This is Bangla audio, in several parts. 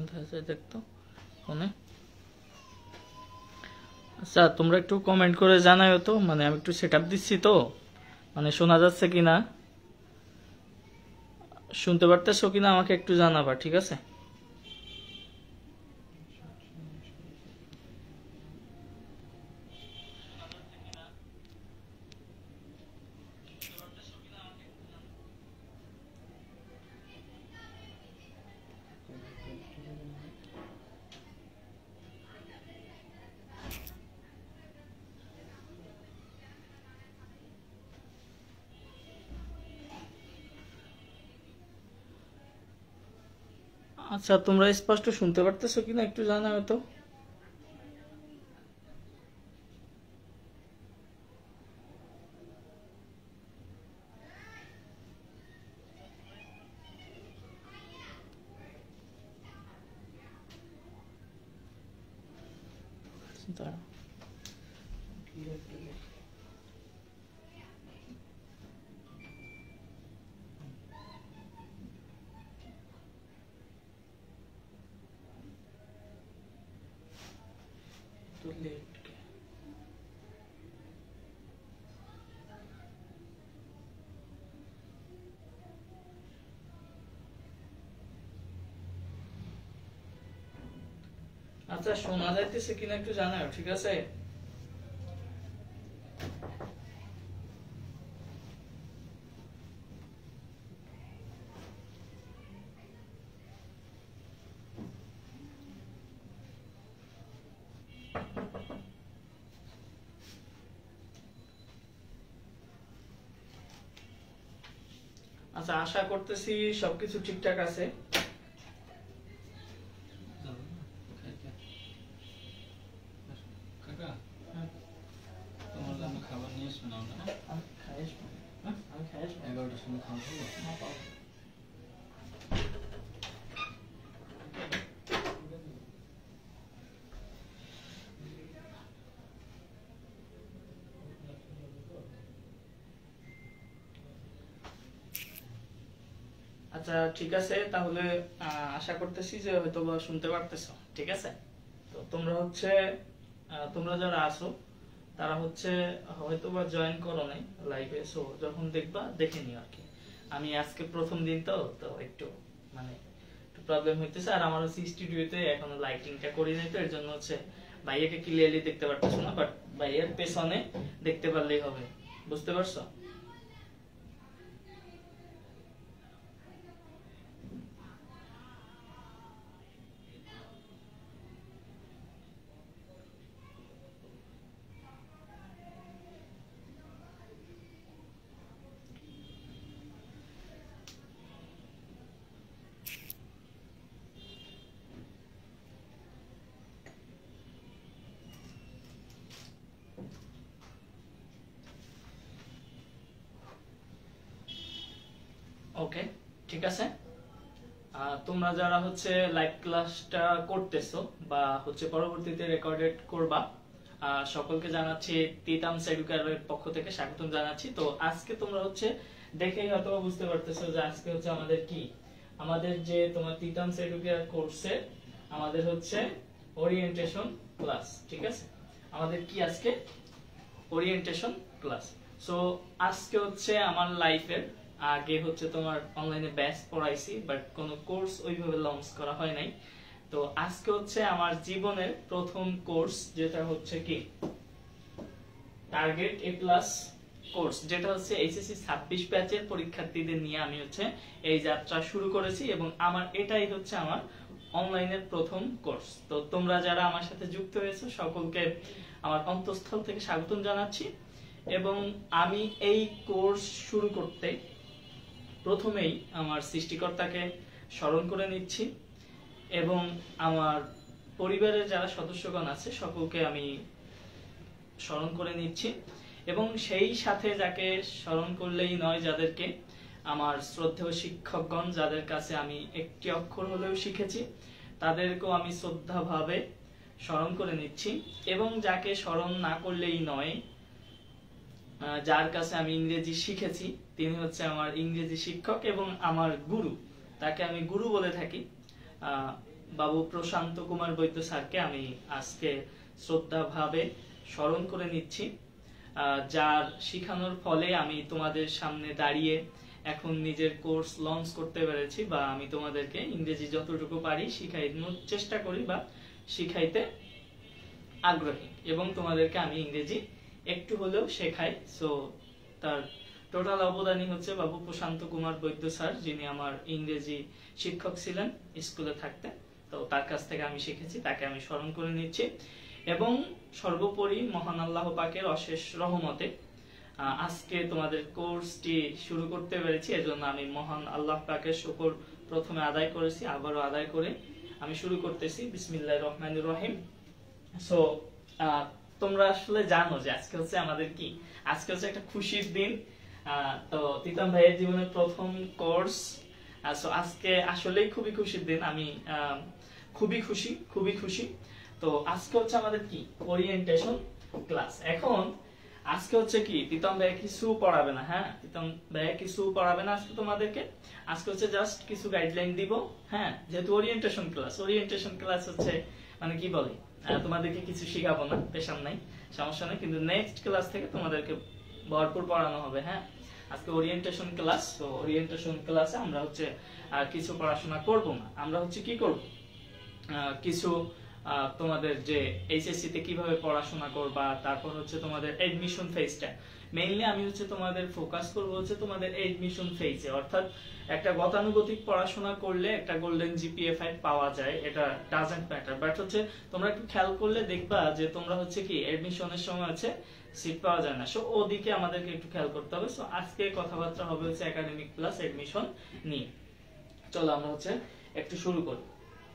কোথায় আছে দেখতো ফোনে। আচ্ছা তোমরা একটু কমেন্ট করে জানাও তো, মানে আমি একটু সেটআপ দিচ্ছি তো, মানে শোনা যাচ্ছে কিনা, শুনতে পারতেছো কিনা আমাকে একটু জানাবা, ঠিক আছে? আচ্ছা তোমরা স্পষ্ট শুনতে পারতেছো কিনা একটু জানাও তো। দাঁড়াও। তো লেট আচ্ছা শোনা যাইতেছে কিনা একটু জানাও, ঠিক আছে? আচ্ছা আশা করতেছি সবকিছু ঠিকঠাক আছে। তোমার জন্য খাবার নিয়ে শোনাও না, আমি খাই আসবো। আমি খাই আসবো। 11টার সময় খাওয়া হলো। আচ্ছা ঠিক আছে তাহলে, আশা করতেছি যে হয়তো বা শুনতে পারতেছো, ঠিক আছে? তো তোমরা হচ্ছে তোমরা যারা আছো তারা হচ্ছে হয়তো বা জয়েন করো নাই লাইভে, সো যখন দেখবা দেখে নিও আর কি। আমি আজকে প্রথম দিন তো তো একটু মানে একটু প্রবলেম হইতেছে, আর আমার হচ্ছে স্টুডিওতে এখনো লাইটিংটা করি নাই, তো এর জন্য হচ্ছে ভাইয়াকে ক্লিয়ারলি দেখতে পারতেছো না, বাট ভাইয়ের পেছনে দেখতে পারলেই হবে, বুঝতে পারছো? ওকে ঠিক আছে। তোমরা যারা হচ্ছে লাইভ ক্লাসটা করতেছো বা হচ্ছে পরবর্তীতে রেকর্ডেড করবা, সকলকে জানাচ্ছি তিতামস এডুকেশনের পক্ষ থেকে স্বাগতম জানাচ্ছি। তো আজকে তোমরা হচ্ছে দেখেই হয়তো বুঝতে পারতেছো যে আজকে হচ্ছে আমাদের কি, আমাদের যে তোমার তিতামস এডুকেশন কোর্সে আমাদের হচ্ছে ওরিয়েন্টেশন ক্লাস, ঠিক আছে? আমাদের কি আজকে ওরিয়েন্টেশন ক্লাস। সো আজকে হচ্ছে আমার লাইফের আগে হচ্ছে তোমার অনলাইনে ব্যাচ পড়াইছি, বাট কোনো কোর্স ওইভাবে লঞ্চ করা হয় নাই। তো আজকে হচ্ছে আমার জীবনের প্রথম কোর্স, যেটা হচ্ছে কি টার্গেট এ প্লাস কোর্স, যেটা হচ্ছে এইচএসসি 26 ব্যাচের পরীক্ষার্থীদের নিয়ে আমি হচ্ছে এই যাত্রা শুরু করেছি, এবং আমার এটাই হচ্ছে আমার অনলাইনের প্রথম কোর্স। তো তোমরা যারা আমার সাথে যুক্ত হয়েছো সকলকে আমার অন্তঃস্থল থেকে স্বাগতম জানাচ্ছি। এবং আমি এই কোর্স শুরু করতে প্রথমেই আমার সৃষ্টিকর্তাকে স্মরণ করে নিচ্ছি, এবং আমার পরিবারের যারা সদস্যগণ আছে সকলকে আমি স্মরণ করে নিচ্ছি, এবং সেই সাথে যাকে স্মরণ করলেই নয়, যাদেরকে আমার শ্রদ্ধেয় শিক্ষকগণ, যাদের কাছে আমি একটি অক্ষর হলেও শিখেছি, তাদেরকেও আমি শ্রদ্ধা ভাবে স্মরণ করে নিচ্ছি। এবং যাকে স্মরণ না করলেই নয়, যার কাছে আমি ইংরেজি শিখেছি, তিনি হচ্ছে আমার ইংরেজি শিক্ষক এবং আমার গুরু, তাকে আমি গুরু বলে থাকি। বাবু প্রশান্ত কুমার বৈদ্য স্যারকে আমি আজকে শ্রদ্ধা ভাবে স্মরণ করে নিচ্ছি, যার শিখানোর ফলে আমি তোমাদের সামনে দাঁড়িয়ে এখন নিজের কোর্স লঞ্চ করতে পেরেছি, বা আমি তোমাদেরকে ইংরেজি যতটুকু পারি শিখানোর চেষ্টা করি বা শিখাইতে আগ্রহী, এবং তোমাদেরকে আমি ইংরেজি একটু হলেও শেখাই। সো তার টোটাল অবদানই হচ্ছে বাবু প্রশান্ত কুমার বৈদ্য স্যার, যিনি আমার ইংরেজি শিক্ষক ছিলেন স্কুলে থাকতে। তো তার কাছ থেকে আমি শিখেছি, তাকে আমি স্মরণ করে নিচ্ছি। এবং সর্বোপরি মহান আল্লাহ পাকের অশেষ রহমতে আজকে তোমাদের কোর্সটি শুরু করতে পেরেছি, এজন্য আমি মহান আল্লাহ পাকের শুকর প্রথমে আদায় করেছি, আবারও আদায় করে আমি শুরু করতেছি। বিসমিল্লাহির রহমানির রহিম। সো তোমরা আসলে জানো যে আজকে হচ্ছে আমাদের কি, আজকে হচ্ছে একটা খুশির দিন। তো তিতাম ভাইয়ের জীবনের প্রথম কোর্স। সো আজকে আসলেই খুবই খুশির দিন, আমি খুবই খুশি। তো আজকে হচ্ছে আমাদের কি ওরিয়েন্টেশন ক্লাস। এখন আজকে হচ্ছে কি তিতম ভাই কিছু পড়াবে না, হ্যাঁ তিতম ভাই কিছু পড়াবে না আজকে তোমাদেরকে। আজকে হচ্ছে জাস্ট কিছু গাইডলাইন দিব, হ্যাঁ যেহেতু ওরিয়েন্টেশন ক্লাস হচ্ছে মানে কি বলে, তোমাদেরকে কিছু শিখাবো না, পেশান নাই, সমস্যা নেই, কিন্তু নেক্সট ক্লাস থেকে তোমাদেরকে ভরপুর পড়ানো হবে। হ্যাঁ আজকে ওরিয়েন্টেশন ক্লাস। তো ওরিয়েন্টেশন ক্লাসে আমরা হচ্ছে কিছু পড়াশোনা করব না, আমরা হচ্ছে কি করব, কিছু তোমাদের যে এইচএসসি তে কিভাবে পড়াশোনা করবা, তারপর হচ্ছে তোমাদের এডমিশন ফেজটা মেইনলি আমি হচ্ছে তোমাদের ফোকাস করব হচ্ছে তোমাদের এডমিশন ফেজে। অর্থাৎ একটা গতানুগতিক পড়াশোনা করলে একটা গোল্ডেন জিপিএ 5 পাওয়া যায়, এটা ডাজন্ট ম্যাটার, বাট হচ্ছে তোমরা একটু খেয়াল করলে দেখবা যে তোমরা হচ্ছে কি এডমিশনের সময় হচ্ছে সিট পাওয়া যায় না। সো ওদিকে আমাদেরকে একটু খেয়াল করতে হবে। সো আজকে কথাবার্তা হবে হচ্ছে একাডেমিক প্লাস এডমিশন নিয়ে। চলো আমরা হচ্ছে একটু শুরু করি।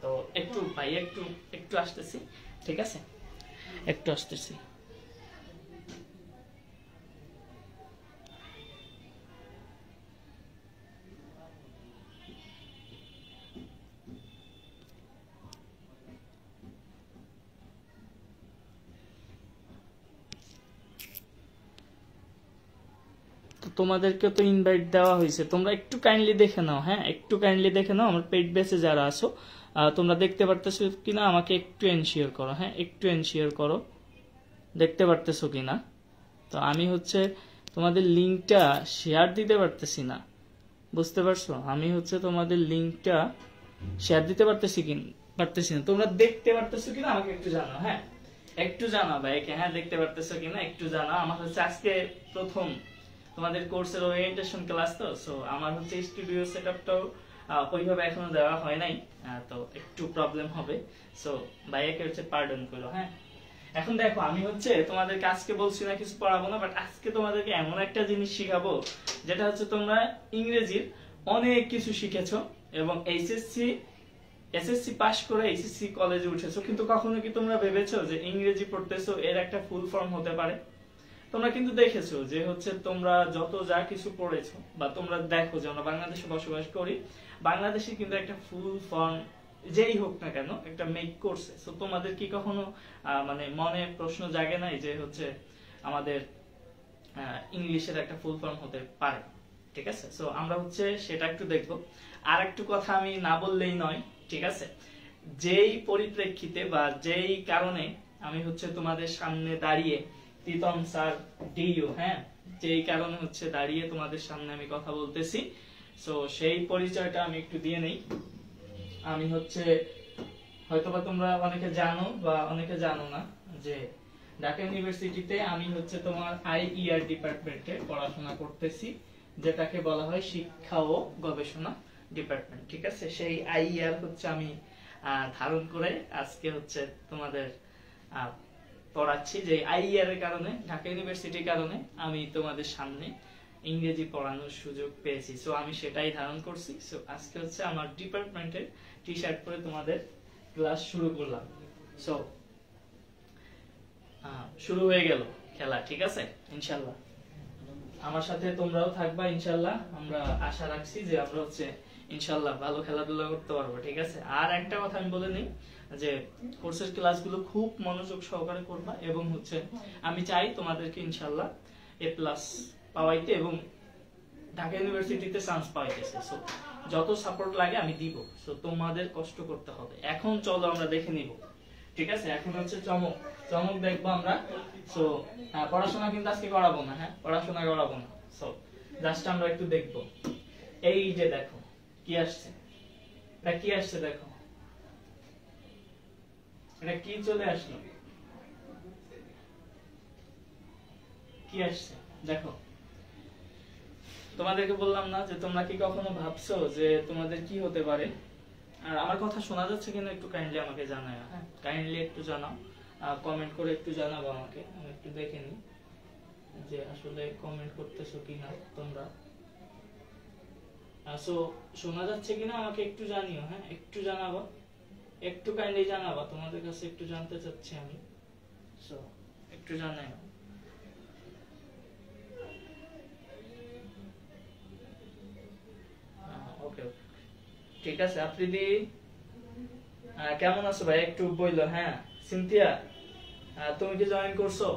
তো একটু ভাই একটু আসতেছি, ঠিক আছে, একটু আসতেছি। তোমাদেরকে তো ইনভাইট দেওয়া হয়েছে, তোমরা একটু কাইন্ডলি দেখে নাও, হ্যাঁ একটু কাইন্ডলি দেখে নাও। আমার পেইড বেসে যারা আছো তোমরা দেখতে পারতেছো কিনা আমাকে একটু এনশিওর করো, হ্যাঁ একটু এনশিওর করো দেখতে পারতেছো কিনা। তো আমি হচ্ছে তোমাদের লিঙ্কটা শেয়ার দিতে পারতেছি না, বুঝতে পারছো, আমি হচ্ছে তোমাদের লিঙ্কটা শেয়ার দিতে পারতেছি না। তোমরা দেখতে পারতেছো কিনা আমাকে একটু জানাও, হ্যাঁ একটু জানাও ভাইকে, হ্যাঁ দেখতে পারতেছো কিনা একটু জানাও। আমার হচ্ছে আজকে প্রথম তোমাদের কোর্সের ওরিয়েন্টেশন ক্লাস, তো সো আমার হচ্ছে স্টুডিও সেটআপটাও ওইভাবে এখনো দেওয়া হয় নাই, তো একটু প্রবলেম হবে। সো ভাইয়াকে হচ্ছে পার্ডন করো। হ্যাঁ এখন দেখো আমি হচ্ছে তোমাদেরকে আজকে বলছি না কিছু পড়াবো না, বাট আজকে তোমাদেরকে এমন একটা জিনিস শিখাবো যেটা হচ্ছে তোমরা ইংরেজির অনেক কিছু শিখেছো এবং এসএসসি পাস করে এইচএসসি কলেজে উঠেছো, কিন্তু কখনো কি তোমরা ভেবেছো যে ইংরেজি পড়তেছো এর একটা ফুল ফর্ম হতে পারে? তোমরা কিন্তু দেখেছো যে হচ্ছে তোমরা যত যা কিছু পড়েছো, বা তোমরা দেখো যে আমরা বাংলাদেশে বসবাস করি, বাংলাদেশে কিন্তু একটা ফুল ফর্ম যেই হোক না কেন একটা মেক করছে। সো তোমাদের কি কখনো মানে মনে প্রশ্ন জাগে নাই যে হচ্ছে আমাদের ইংলিশের একটা ফুল ফর্ম হতে পারে? ঠিক আছে, সো আমরা হচ্ছে সেটা একটু দেখবো। আর একটু কথা আমি না বললেই নয়, ঠিক আছে, যেই পরিপ্রেক্ষিতে বা যেই কারণে আমি হচ্ছে তোমাদের সামনে দাঁড়িয়ে তিতম স্যার ডিইউ, হ্যাঁ যেই কারণে হচ্ছে দাঁড়িয়ে তোমাদের সামনে আমি কথা বলতেছি, সো সেই পরিচয়টা আমি একটু দিয়ে নেই। আমি হচ্ছে হয়তোবা তোমরা অনেকে জানো বা অনেকে জানো না যে ঢাকা ইউনিভার্সিটিতে আমি হচ্ছে তোমার আইইআর ডিপার্টমেন্টে পড়াশোনা করতেছি, যেটাকে বলা হয় শিক্ষা ও গবেষণা ডিপার্টমেন্ট। ঠিক আছে, সেই আইইআর হচ্ছে আমি ধারণ করে আজকে হচ্ছে তোমাদের পড়াচ্ছি, যে আইইআর এর কারণে ঢাকা ইউনিভার্সিটির কারণে আমি তোমাদের সামনে ইংরেজি পড়ানোর সুযোগ পেয়েছি। সো আমি সেটাই ধারণ করছি। সো আজকে হচ্ছে আমার ডিপার্টমেন্টের টি শার্ট পরে তোমাদের ক্লাস শুরু করলাম। সো শুরু হয়ে গেল খেলা, ঠিক আছে, ইনশাল্লাহ আমার সাথে তোমরাও থাকবা ইনশাল্লাহ। আমরা আশা রাখছি যে আমরা হচ্ছে ইনশাল্লাহ ভালো খেলাধুলা করতে পারবো, ঠিক আছে। আর একটা কথা আমি বলে নিই যে কোর্সের ক্লাসগুলো খুব মনোযোগ সহকারে করবা, এবং হচ্ছে আমি চাই তোমাদেরকে ইনশাল্লাহ এ প্লাস পাওয়াইতে এবং ঢাকা ইউনিভার্সিটিতে চান্স পাওয়াইতেছে। সো যত সাপোর্ট লাগে আমি দিব। সো তোমাদের কষ্ট করতে হবে। এখন চলো আমরা দেখে নিব, ঠিক আছে? এখন হচ্ছে চমক, চমক দেখবো আমরা। সো পড়াশোনা কিন্তু আজকে করাবো না, হ্যাঁ পড়াশোনা করাবো না। সো জাস্ট আমরা একটু দেখবো। এই যে দেখো কি আসছে, এটা কি আসছে দেখো, এটা কি চলে আসলো, কি আসছে দেখো। তোমাদেরকে বললাম না যে তোমরা কি কখনো ভাবছো যে তোমাদের কি হতে পারে? আর আমার কথা শোনা যাচ্ছে কিনা একটু কাইন্ডলি আমাকে জানাও, হ্যাঁ কাইন্ডলি একটু জানাও, কমেন্ট করে একটু জানাবো আমাকে, আমি একটু দেখে নিই যে আসলে কমেন্ট করতেছো কিনা তোমরা। সো শোনা যাচ্ছে কিনা আমাকে একটু জানিও, হ্যাঁ একটু জানাবো, একটু কাইন্ডলি জানাবা, তোমাদের কাছে একটু জানতে চাচ্ছি আমি। সো একটু জানাও। ওকে ঠিক আছে। আফ্রিদি কেমন আছো ভাই একটু বললো। হ্যাঁ সিনথিয়া তুমি কি জয়েন করছো?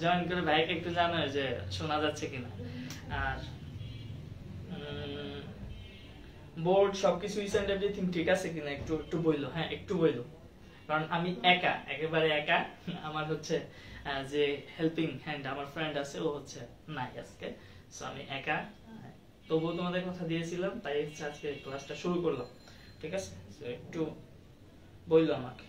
জয়েন করে ভাইকে একটু জানাও যে শোনা যাচ্ছে কিনা। আর বোর্ড সবকিছু ইস এন্ড এভরিথিং ঠিক আছে কিনা একটু একটু বললো, হ্যাঁ একটু বললো। কারণ আমি একা, একেবারে একা। আমার হচ্ছে যে হেল্পিং হ্যান্ড আমার ফ্রেন্ড আছে ও হচ্ছে নাই আজকে। সো আমি একা, তবুও তোমাদের কথা দিয়েছিলাম তাই হচ্ছে আজকে ক্লাসটা শুরু করলাম, ঠিক আছে? সো একটু বললো আমাকে।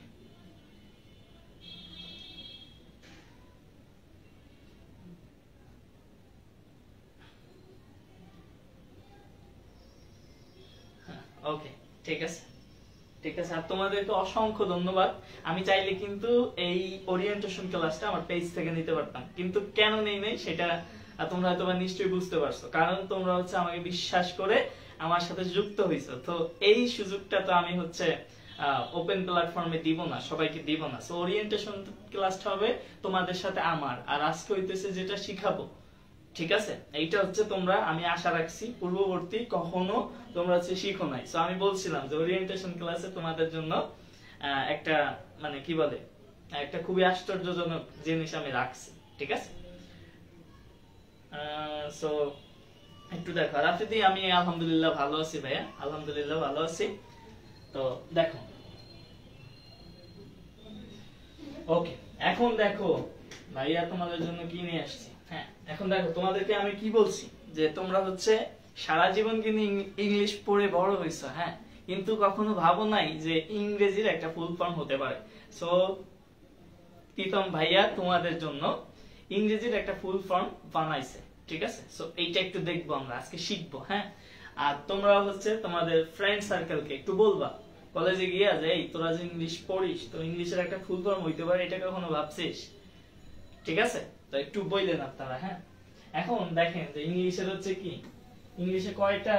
ওকে ঠিক আছে, ঠিক আছে। আর তোমাদেরকে অসংখ্য ধন্যবাদ। আমি চাইলে কিন্তু এই ওরিয়েন্টেশন ক্লাসটা আমার পেজ থেকে নিতে পারতাম, কিন্তু কেন নেই নাই সেটা তোমরা হয়তো নিশ্চয়ই বুঝতে পারছো। কারণ তোমরা হচ্ছে আমাকে বিশ্বাস করে আমার সাথে যুক্ত হইছো। তো এই সুযোগটা তো আমি হচ্ছে ওপেন প্ল্যাটফর্মে দিব না, সবাইকে দিব না। সো ওরিয়েন্টেশন ক্লাসটা হবে তোমাদের সাথে আমার, আর আজকে হইতেছে যেটা শিখাবো, ঠিক আছে? এইটা হচ্ছে তোমরা, আমি আশা রাখছি পূর্ববর্তী কখনো তোমরা হচ্ছে শিখো নাই। সো আমি বলছিলাম যে ওরিয়েন্টেশন ক্লাসে তোমাদের জন্য একটা মানে কি বলে একটা খুবই আশ্চর্যজনক জিনিস আমি রাখছি, ঠিক আছে? সো একটু দেখো। রাফিদি আমি আলহামদুলিল্লাহ ভালো আছি ভাইয়া, আলহামদুলিল্লাহ ভালো আছি। তো দেখো ওকে, এখন দেখো ভাইয়া তোমাদের জন্য কি নিয়ে আসছি। হ্যাঁ এখন দেখো তোমাদেরকে আমি কি বলছি যে তোমরা হচ্ছে সারা জীবন কিন্তু ইংলিশ পড়ে বড় হইছো, হ্যাঁ কিন্তু কখনো ভাবো নাই যে ইংরেজির একটা ফুল ফর্ম হতে পারে। সো প্রীতম ভাইয়া তোমাদের জন্য ইংরেজির একটা ফুল ফর্ম বানাইছে, ঠিক আছে? সো এইটা একটু দেখবো আমরা আজকে, শিখবো, হ্যাঁ। আর তোমরা হচ্ছে তোমাদের ফ্রেন্ড সার্কেলকে একটু বলবা কলেজে গিয়া যে এই তোরা যে ইংলিশ পড়িস তো ইংলিশের একটা ফুল ফর্ম হইতে পারে, এটা কখনো ভাবছিস? ঠিক আছে, তো একটু বললেন আপনারা। হ্যাঁ এখন দেখেন যে ইংলিশের হচ্ছে কি, ইংলিশে কয়টা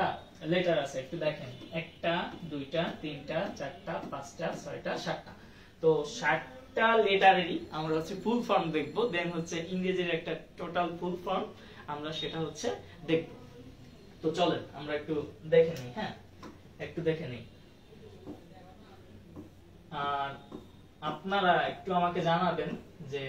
লেটার আছে একটু দেখেন, একটা দুইটা তিনটা চারটা পাঁচটা ছয়টা সাতটা। তো 60টা লেটারেরই আমরা হচ্ছে ফুল ফর্ম দেখবো, দেন হচ্ছে ইংরেজির একটা টোটাল ফুল ফর্ম আমরা সেটা হচ্ছে দেখব। তো চলেন আমরা একটু দেখে নিই, হ্যাঁ একটু দেখে নিই। আর আপনারা একটু আমাকে জানাবেন যে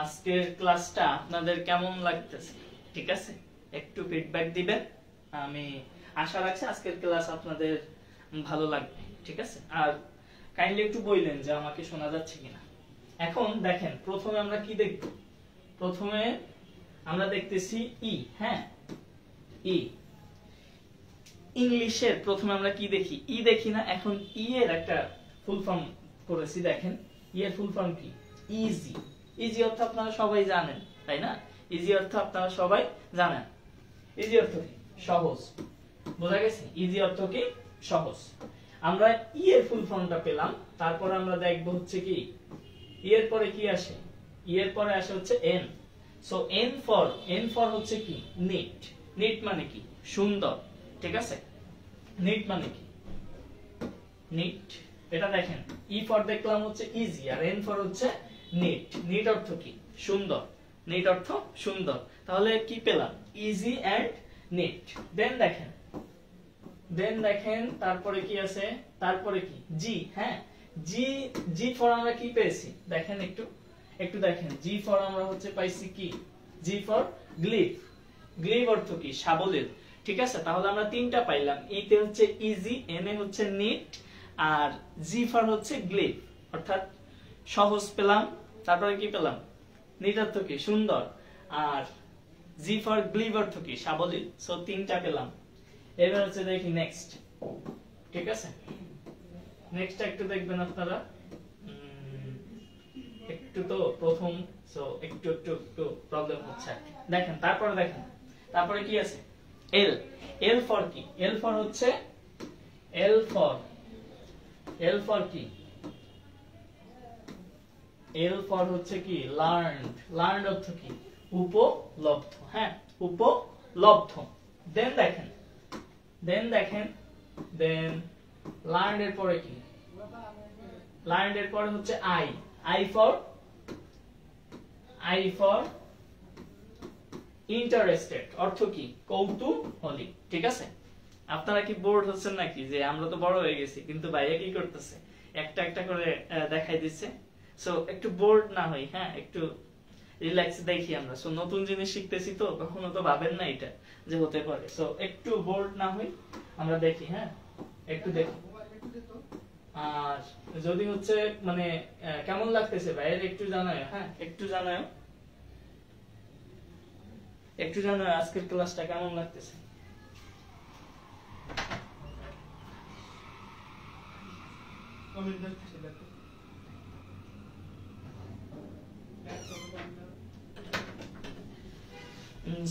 আজকের ক্লাসটা আপনাদের কেমন লাগতেছে, ঠিক আছে? একটু ফিডব্যাক দিবেন, আমি আশা রাখছি আজকের ক্লাস আপনাদের ভালো লাগবে, ঠিক আছে? আর কাইন্ডলি একটু বললেন যে আমাকে শোনা যাচ্ছে কিনা। এখন দেখেন প্রথমে আমরা কি দেখব, প্রথমে আমরা দেখতেছি ই, হ্যাঁ ই। ইংলিশের প্রথমে আমরা কি দেখি, ই দেখি না? এখন ই এর একটা ফুল ফর্ম করেছি, দেখেন ই এর ফুল ফর্ম কি, ইজি। ইজি অর্থ আপনারা সবাই জানেন, তাই না? ইজি অর্থ আপনারা সবাই জানেন। ইজি অর্থ কি? সহজ। বোঝা গেছে? ইজি অর্থ কি? সহজ। আমরা ই এর ফুল ফর্মটা পেলাম, তারপর আমরা দেখব হচ্ছে কি ই এর পরে কি আসে, ই এর পরে আসে হচ্ছে এন। সো এন ফর হচ্ছে কি, নিট। নিট মানে কি? সুন্দর, ঠিক আছে? নিট মানে কি? নিট। এটা দেখেন ই ফর দেখলাম হচ্ছে ইজি, আর এন ফর হচ্ছে নিট। নিট অর্থ কি? সুন্দর। নিট অর্থ সুন্দর। তাহলে কি পেলাম? Easy and NEET. দেন দেখেন তারপরে কি আছে, তারপরে কি জি, হ্যাঁ জি। জি ফর আমরা কি পেয়েছি দেখেন, একটু দেখেন জি ফর আমরা হচ্ছে পাইছি কি, জি ফর গ্লিফ। গ্লিভ অর্থ কি? সাবলীল। ঠিক আছে, তাহলে আমরা তিনটা পাইলাম। ই তে হচ্ছে ইজি, এন এ হচ্ছে নিট, আর জি ফর হচ্ছে গ্লিভ, অর্থাৎ সহজ পেলাম। তারপরে কি পেলাম? নিট অর্থ কি? সুন্দর। আর জি ফর গ্লিভ অর্থ কি? সাবলীল। সো তিনটা পেলাম। এবার হচ্ছে দেখি নেক্সট। ঠিক আছে, নেক্সট একটু দেখবেন আপনারা। একটু তো প্রথম, সো একটু একটু একটু প্রবলেম হচ্ছে। দেখেন, তারপরে কি আছে? এল। এল ফর কি? এল ফর হচ্ছে এল ফর কি? এল ফর হচ্ছে কি? লার্নড। লার্নড অর্থ কি? উপলব্ধ। হ্যাঁ, উপলব্ধ। দেন দেখেন দেন লার্নড এর পরে কি? লার্নড এর পরে হচ্ছে আই। আই ফর ইন্টারেস্টেড, অর্থ কি? কৌতূহলী। ঠিক আছে, আপনারা কি বোর্ড হচ্ছেন নাকি যে আমরা তো বড় হয়ে গেছি কিন্তু ভাইয়া কি করতেছে একটা একটা করে দেখাই দিচ্ছে? সো একটু বোর্ড না হই, হ্যাঁ, একটু রিল্যাক্স দেখি আমরা। সো নতুন জিনিস শিখতেছি তো, কখনো তো ভাবেন না এটা যে হতে পারে। সো একটু বোর্ড না হই, আমরা দেখি। হ্যাঁ, একটু দেখি। আর যদি হচ্ছে মানে কেমন লাগতেছে ভাইয়ের একটু জানাও। হ্যাঁ, একটু জানাও আজকের ক্লাসটা কেমন লাগতেছে।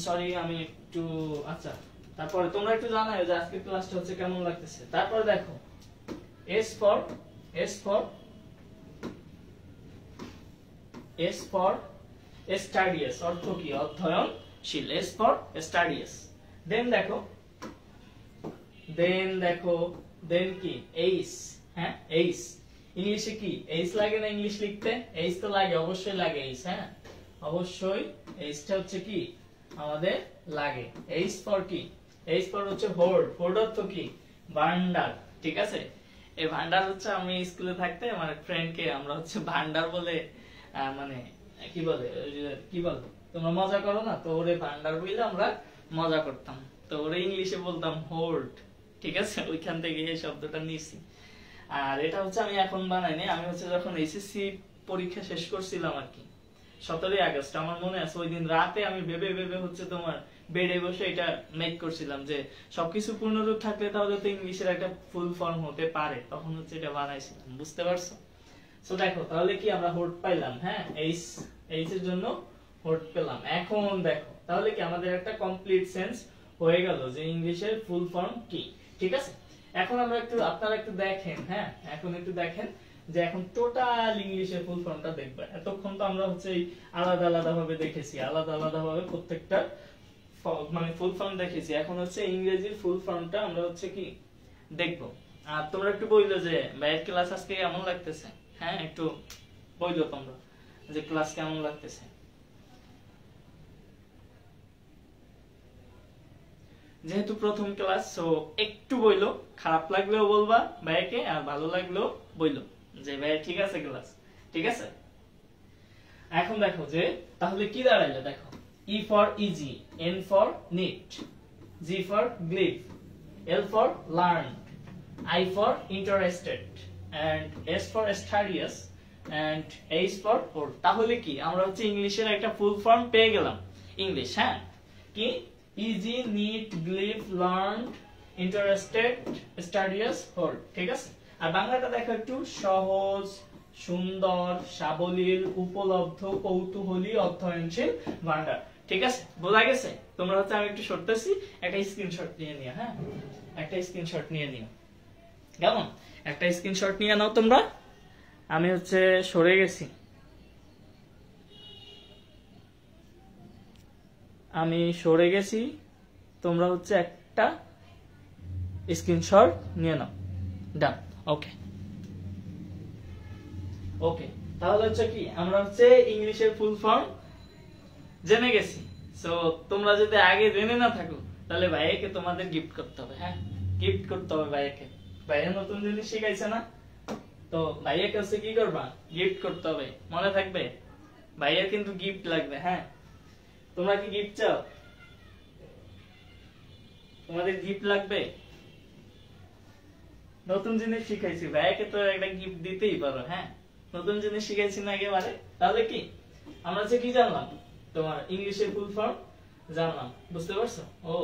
সরি, আমি একটু আচ্ছা, তারপরে তোমরা একটু জানাও যে আজকের ক্লাসটা হচ্ছে কেমন লাগতেছে। তারপরে দেখো এস ফর স্টাডিয়াস, অর্থ কি? অধ্যয়নশীল। S for স্টাডিয়াস। দেন দেখো দেন কি? এইস। হ্যাঁ, এইস। ইংলিশে কি এইস লাগে না? ইংলিশ লিখতে এইস তো লাগে, অবশ্যই লাগে এইস। হ্যাঁ, অবশ্যই এইসটা হচ্ছে কি? আমাদের লাগে। এইস ফর কি? এইস ফর হচ্ছে হোর্ড। হোর্ড অর্থ কি? ভান্ডার। ঠিক আছে, এই ভান্ডার হচ্ছে আমি স্কুলে থাকতে আমার ফ্রেন্ডকে আমরা হচ্ছে ভান্ডার বলে মানে কি বলে তোমরা মজা করো না তো, ওরে ভান্ডার বলে আমরা মজা করতাম। তো ওরে ইংলিশে বলতাম হোর্ড। ঠিক আছে, ওইখান থেকে এই শব্দটা নিয়েছি। আর এটা হচ্ছে আমি এখন বানাইনি, আমি হচ্ছে যখন এসএসসি পরীক্ষা শেষ করছিলাম আর কি, 17ই আগস্ট আমার মনে আছে। ওই দিন রাতে আমি ভেবে হচ্ছে তোমার বেডে বসে এটা মেক করছিলাম যে সবকিছু পূর্ণরূপ থাকলে তাহলে তো ইংলিশের একটা ফুল ফর্ম হতে পারে, তখন হচ্ছে এটা বানাইছিলাম। বুঝতে পারছো? সো দেখো তাহলে কি আমরা হোর্ড পাইলাম। হ্যাঁ, এইচ এর জন্য হোর্ড পেলাম। এখন দেখো তাহলে কি আমাদের একটা কমপ্লিট সেন্স হয়ে গেল যে ইংলিশের ফুল ফর্ম কি। ঠিক আছে, এখন আপনারা একটু দেখেন। হ্যাঁ, এখন একটু দেখেন যে এখন টোটাল ইংলিশের ফুল ফর্মটা দেখবেন। এতক্ষণ তো আমরা হচ্ছে আলাদা আলাদা ভাবে দেখেছি, আলাদা ভাবে প্রত্যেকটা মানে ফুল ফর্ম দেখেছি। এখন হচ্ছে ইংরেজির ফুল ফর্মটা আমরা হচ্ছে কি দেখবো। আর তোমরা একটু বললো যে ভাইয়ের ক্লাস আজকে কেমন লাগতেছে। হ্যাঁ, একটু বললো তোমরা যে ক্লাস কেমন লাগতেছে। যেহেতু প্রথম ক্লাস, সো একটু বইলো, খারাপ লাগলেও বলবা ভাইকে, আর ভালো লাগলেও বইলো যে ভাই ঠিক আছে ক্লাস। ঠিক আছে, এখন দেখো যে তাহলে কি দাঁড়াইলো। দেখো E for easy, N for neat, G for give, L for learn, I for interested, and S for studious, and H for hold. তাহলে কি আমরা হচ্ছে ইংলিশের একটা ফুল ফর্ম পেয়ে গেলাম। ইংলিশ, হ্যাঁ, কি? Easy, neat, give, learn, interested, studious, hold. ঠিক আছে, আর বাংলাটা দেখো একটু সহজ, সুন্দর, সাবলীল, উপলব্ধ, কৌতূহলী, অধ্যয়নশীল, ভান্ডার। ঠিক আছে, বোঝা গেছে? তোমরা হচ্ছে আমি একটু সরতেছি, একটা স্ক্রিনশট নিয়ে নিও। হ্যাঁ, একটা স্ক্রিনশট নিয়ে নিও। কেমন? একটা স্ক্রিনশট নিয়ে নাও তোমরা। আমি হচ্ছে সরে গেছি, তোমরা হচ্ছে একটা স্ক্রিনশট নিয়ে নাও। ডান, ওকে। তাহলে হচ্ছে কি আমরা হচ্ছে ইংলিশের ফুল ফর্ম জেনে গেছি। সো তোমরা যদি আগে জেনে না থাকো তাহলে ভাইয়াকে তোমাদের গিফট করতে হবে। হ্যাঁ, গিফট করতে হবে ভাইয়াকে। ভাইয়া নতুন জিনিস শিখাইছে না, তো ভাইয়াকে হচ্ছে কি করবা? গিফট করতে হবে। মনে থাকবে ভাইয়ার কিন্তু গিফট লাগবে। হ্যাঁ, তোমরা কি গিফট চাও? তোমাদের গিফট লাগবে? নতুন জিনিস শিখাইছি, ভাইয়াকে তো একটা গিফট দিতেই পারো। হ্যাঁ, নতুন জিনিস শিখাইছি না একেবারে। তাহলে কি আমরা হচ্ছে কি জানলাম, তোমার ইংলিশের ফুল ফর্ম জানলাম, বুঝতে পারছো? ও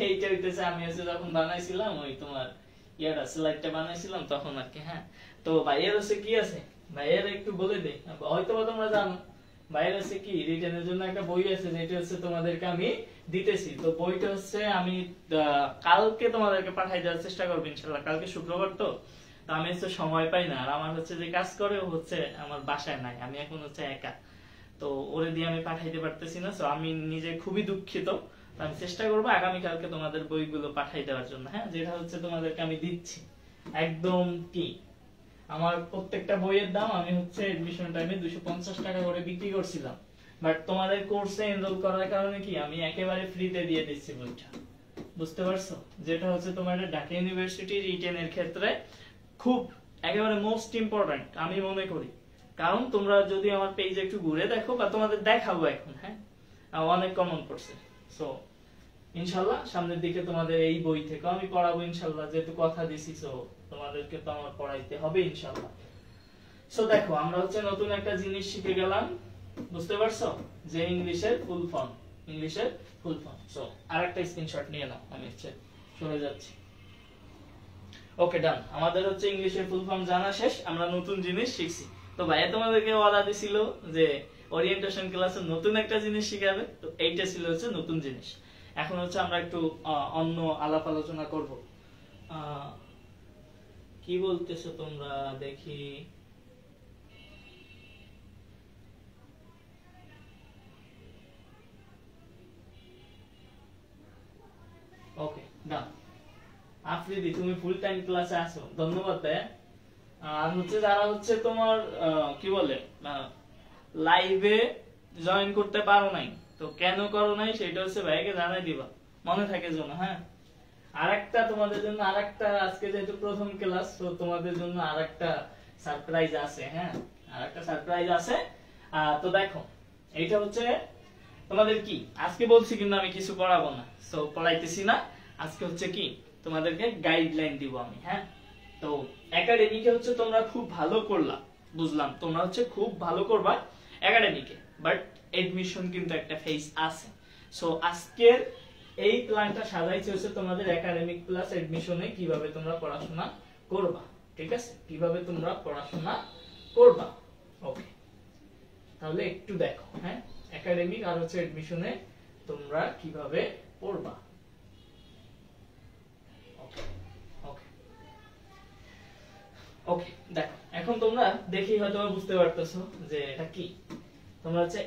এইটা হইতেছে আমি হচ্ছে যখন বানাইছিলাম ওই তোমার ইয়াটা স্লাইডটা বানাইছিলাম তখন আর কি। হ্যাঁ, তো ভাইয়ের হচ্ছে কি আছে, ভাইয়ের একটু বলে দেই, হয়তো তোমরা জানো ভাইয়ের হচ্ছে কি রিটেনের জন্য একটা বই আছে যেটা হচ্ছে তোমাদেরকে আমি দিতেছি। তো বইটা হচ্ছে আমি কালকে তোমাদেরকে পাঠাই দেওয়ার চেষ্টা করবো ইনশাল্লাহ। কালকে শুক্রবার তো, তো আমি হচ্ছে সময় পাই না, আর আমার হচ্ছে যে কাজ করে ও হচ্ছে আমার বাসায় নাই, আমি এখন হচ্ছে একা, তো ওরে দিয়ে আমি পাঠাইতে পারতেছি না। তো আমি নিজে খুবই দুঃখিত। আমি চেষ্টা করবো আগামীকালকে তোমাদের বইগুলো পাঠাই দেওয়ার জন্য। হ্যাঁ, যেটা হচ্ছে তোমাদেরকে আমি দিচ্ছি একদম কি আমার প্রত্যেকটা বইয়ের দাম আমি হচ্ছে এডমিশন টাইমে 250 টাকা করে বিক্রি করছিলাম, বাট তোমাদের কোর্সে এনরোল করার কারণে কি আমি একেবারে ফ্রিতে দিয়ে দিচ্ছি বইটা, বুঝতে পারছো? যেটা হচ্ছে তোমার ঢাকা ইউনিভার্সিটি রিটেনের ক্ষেত্রে খুব একেবারে মোস্ট ইম্পর্টেন্ট আমি মনে করি। কারণ তোমরা যদি আমার পেজে একটু ঘুরে দেখো, বা তোমাদের দেখাবো এখন, হ্যাঁ অনেক কমন পড়ছে। সো ইনশাল্লাহ সামনের দিকে তোমাদের এই বই থেকে আমি পড়াবো ইনশাল্লাহ, যেহেতু কথা দিছি। সো তোমাদেরকে তো আমার পড়াইতে হবে ইনশাল্লাহ। সো দেখো আমরা হচ্ছে নতুন একটা জিনিস শিখে গেলাম, বুঝতে পারছো? যে ইংলিশের ফুল ফর্ম, ইংলিশের ফুল ফর্ম। সো আরেকটা স্ক্রিনশট নিয়ে নাও, আমি হচ্ছে চলে যাচ্ছি। ওকে ডান, আমাদের হচ্ছে ইংলিশের ফুল ফর্ম জানা শেষ, আমরা নতুন জিনিস শিখছি। তো ভাইয়া তোমাদেরকে ওয়াদা দিছিল যে ওরিয়েন্টেশন ক্লাসে নতুন একটা জিনিস শিখাবে, তো এইটা ছিল হচ্ছে নতুন জিনিস। এখন হচ্ছে আমরা একটু অন্য আলাপ আলোচনা করব। কি বলতেছো তোমরা দেখি? ওকে ডান, আফ্রিদি তুমি ফুল টাইম ক্লাসে আছো, ধন্যবাদ। আর হচ্ছে যারা হচ্ছে তোমার কি বলে লাইভে জয়েন করতে পারো নাই, তো কেন করো নাই সেটা হচ্ছে ভাইকে জানাই দিবা, মনে থাকে যেন। হ্যাঁ, আরেকটা তোমাদের জন্য আরেকটা, আজকে যেহেতু প্রথম ক্লাস, তো তোমাদের জন্য আরেকটা সারপ্রাইজ আছে। হ্যাঁ, আরেকটা সারপ্রাইজ আছে। তো দেখো এইটা হচ্ছে তোমাদের কি আজকে বলছি কিন্তু আমি কিছু পড়াবো না, সো পড়াইতেছি না। আজকে হচ্ছে কি তোমাদেরকে গাইডলাইন দিব আমি। হ্যাঁ, তো একাডেমিকে হচ্ছে তোমরা খুব ভালো করলা, বুঝলাম তোমরা হচ্ছে খুব ভালো করবা একাডেমিকে, বাট এডমিশন কিন্তু একটা ফেজ আছে। সো আজকের এই প্ল্যানটা সাজাইছে হচ্ছে তোমাদের একাডেমিক প্লাস এডমিশনে কিভাবে তোমরা পড়াশোনা করবা, ঠিক আছে? কিভাবে তোমরা পড়াশোনা করবা। ওকে, তাহলে একটু দেখো। হ্যাঁ, একাডেমিক আর হচ্ছে এডমিশনে তোমরা কিভাবে পড়বা। ওকে ওকে ওকে, দেখো এখন তোমরা দেখেই হয়তো বুঝতে পারতেছো যে এটা কি। তোমরা হচ্ছে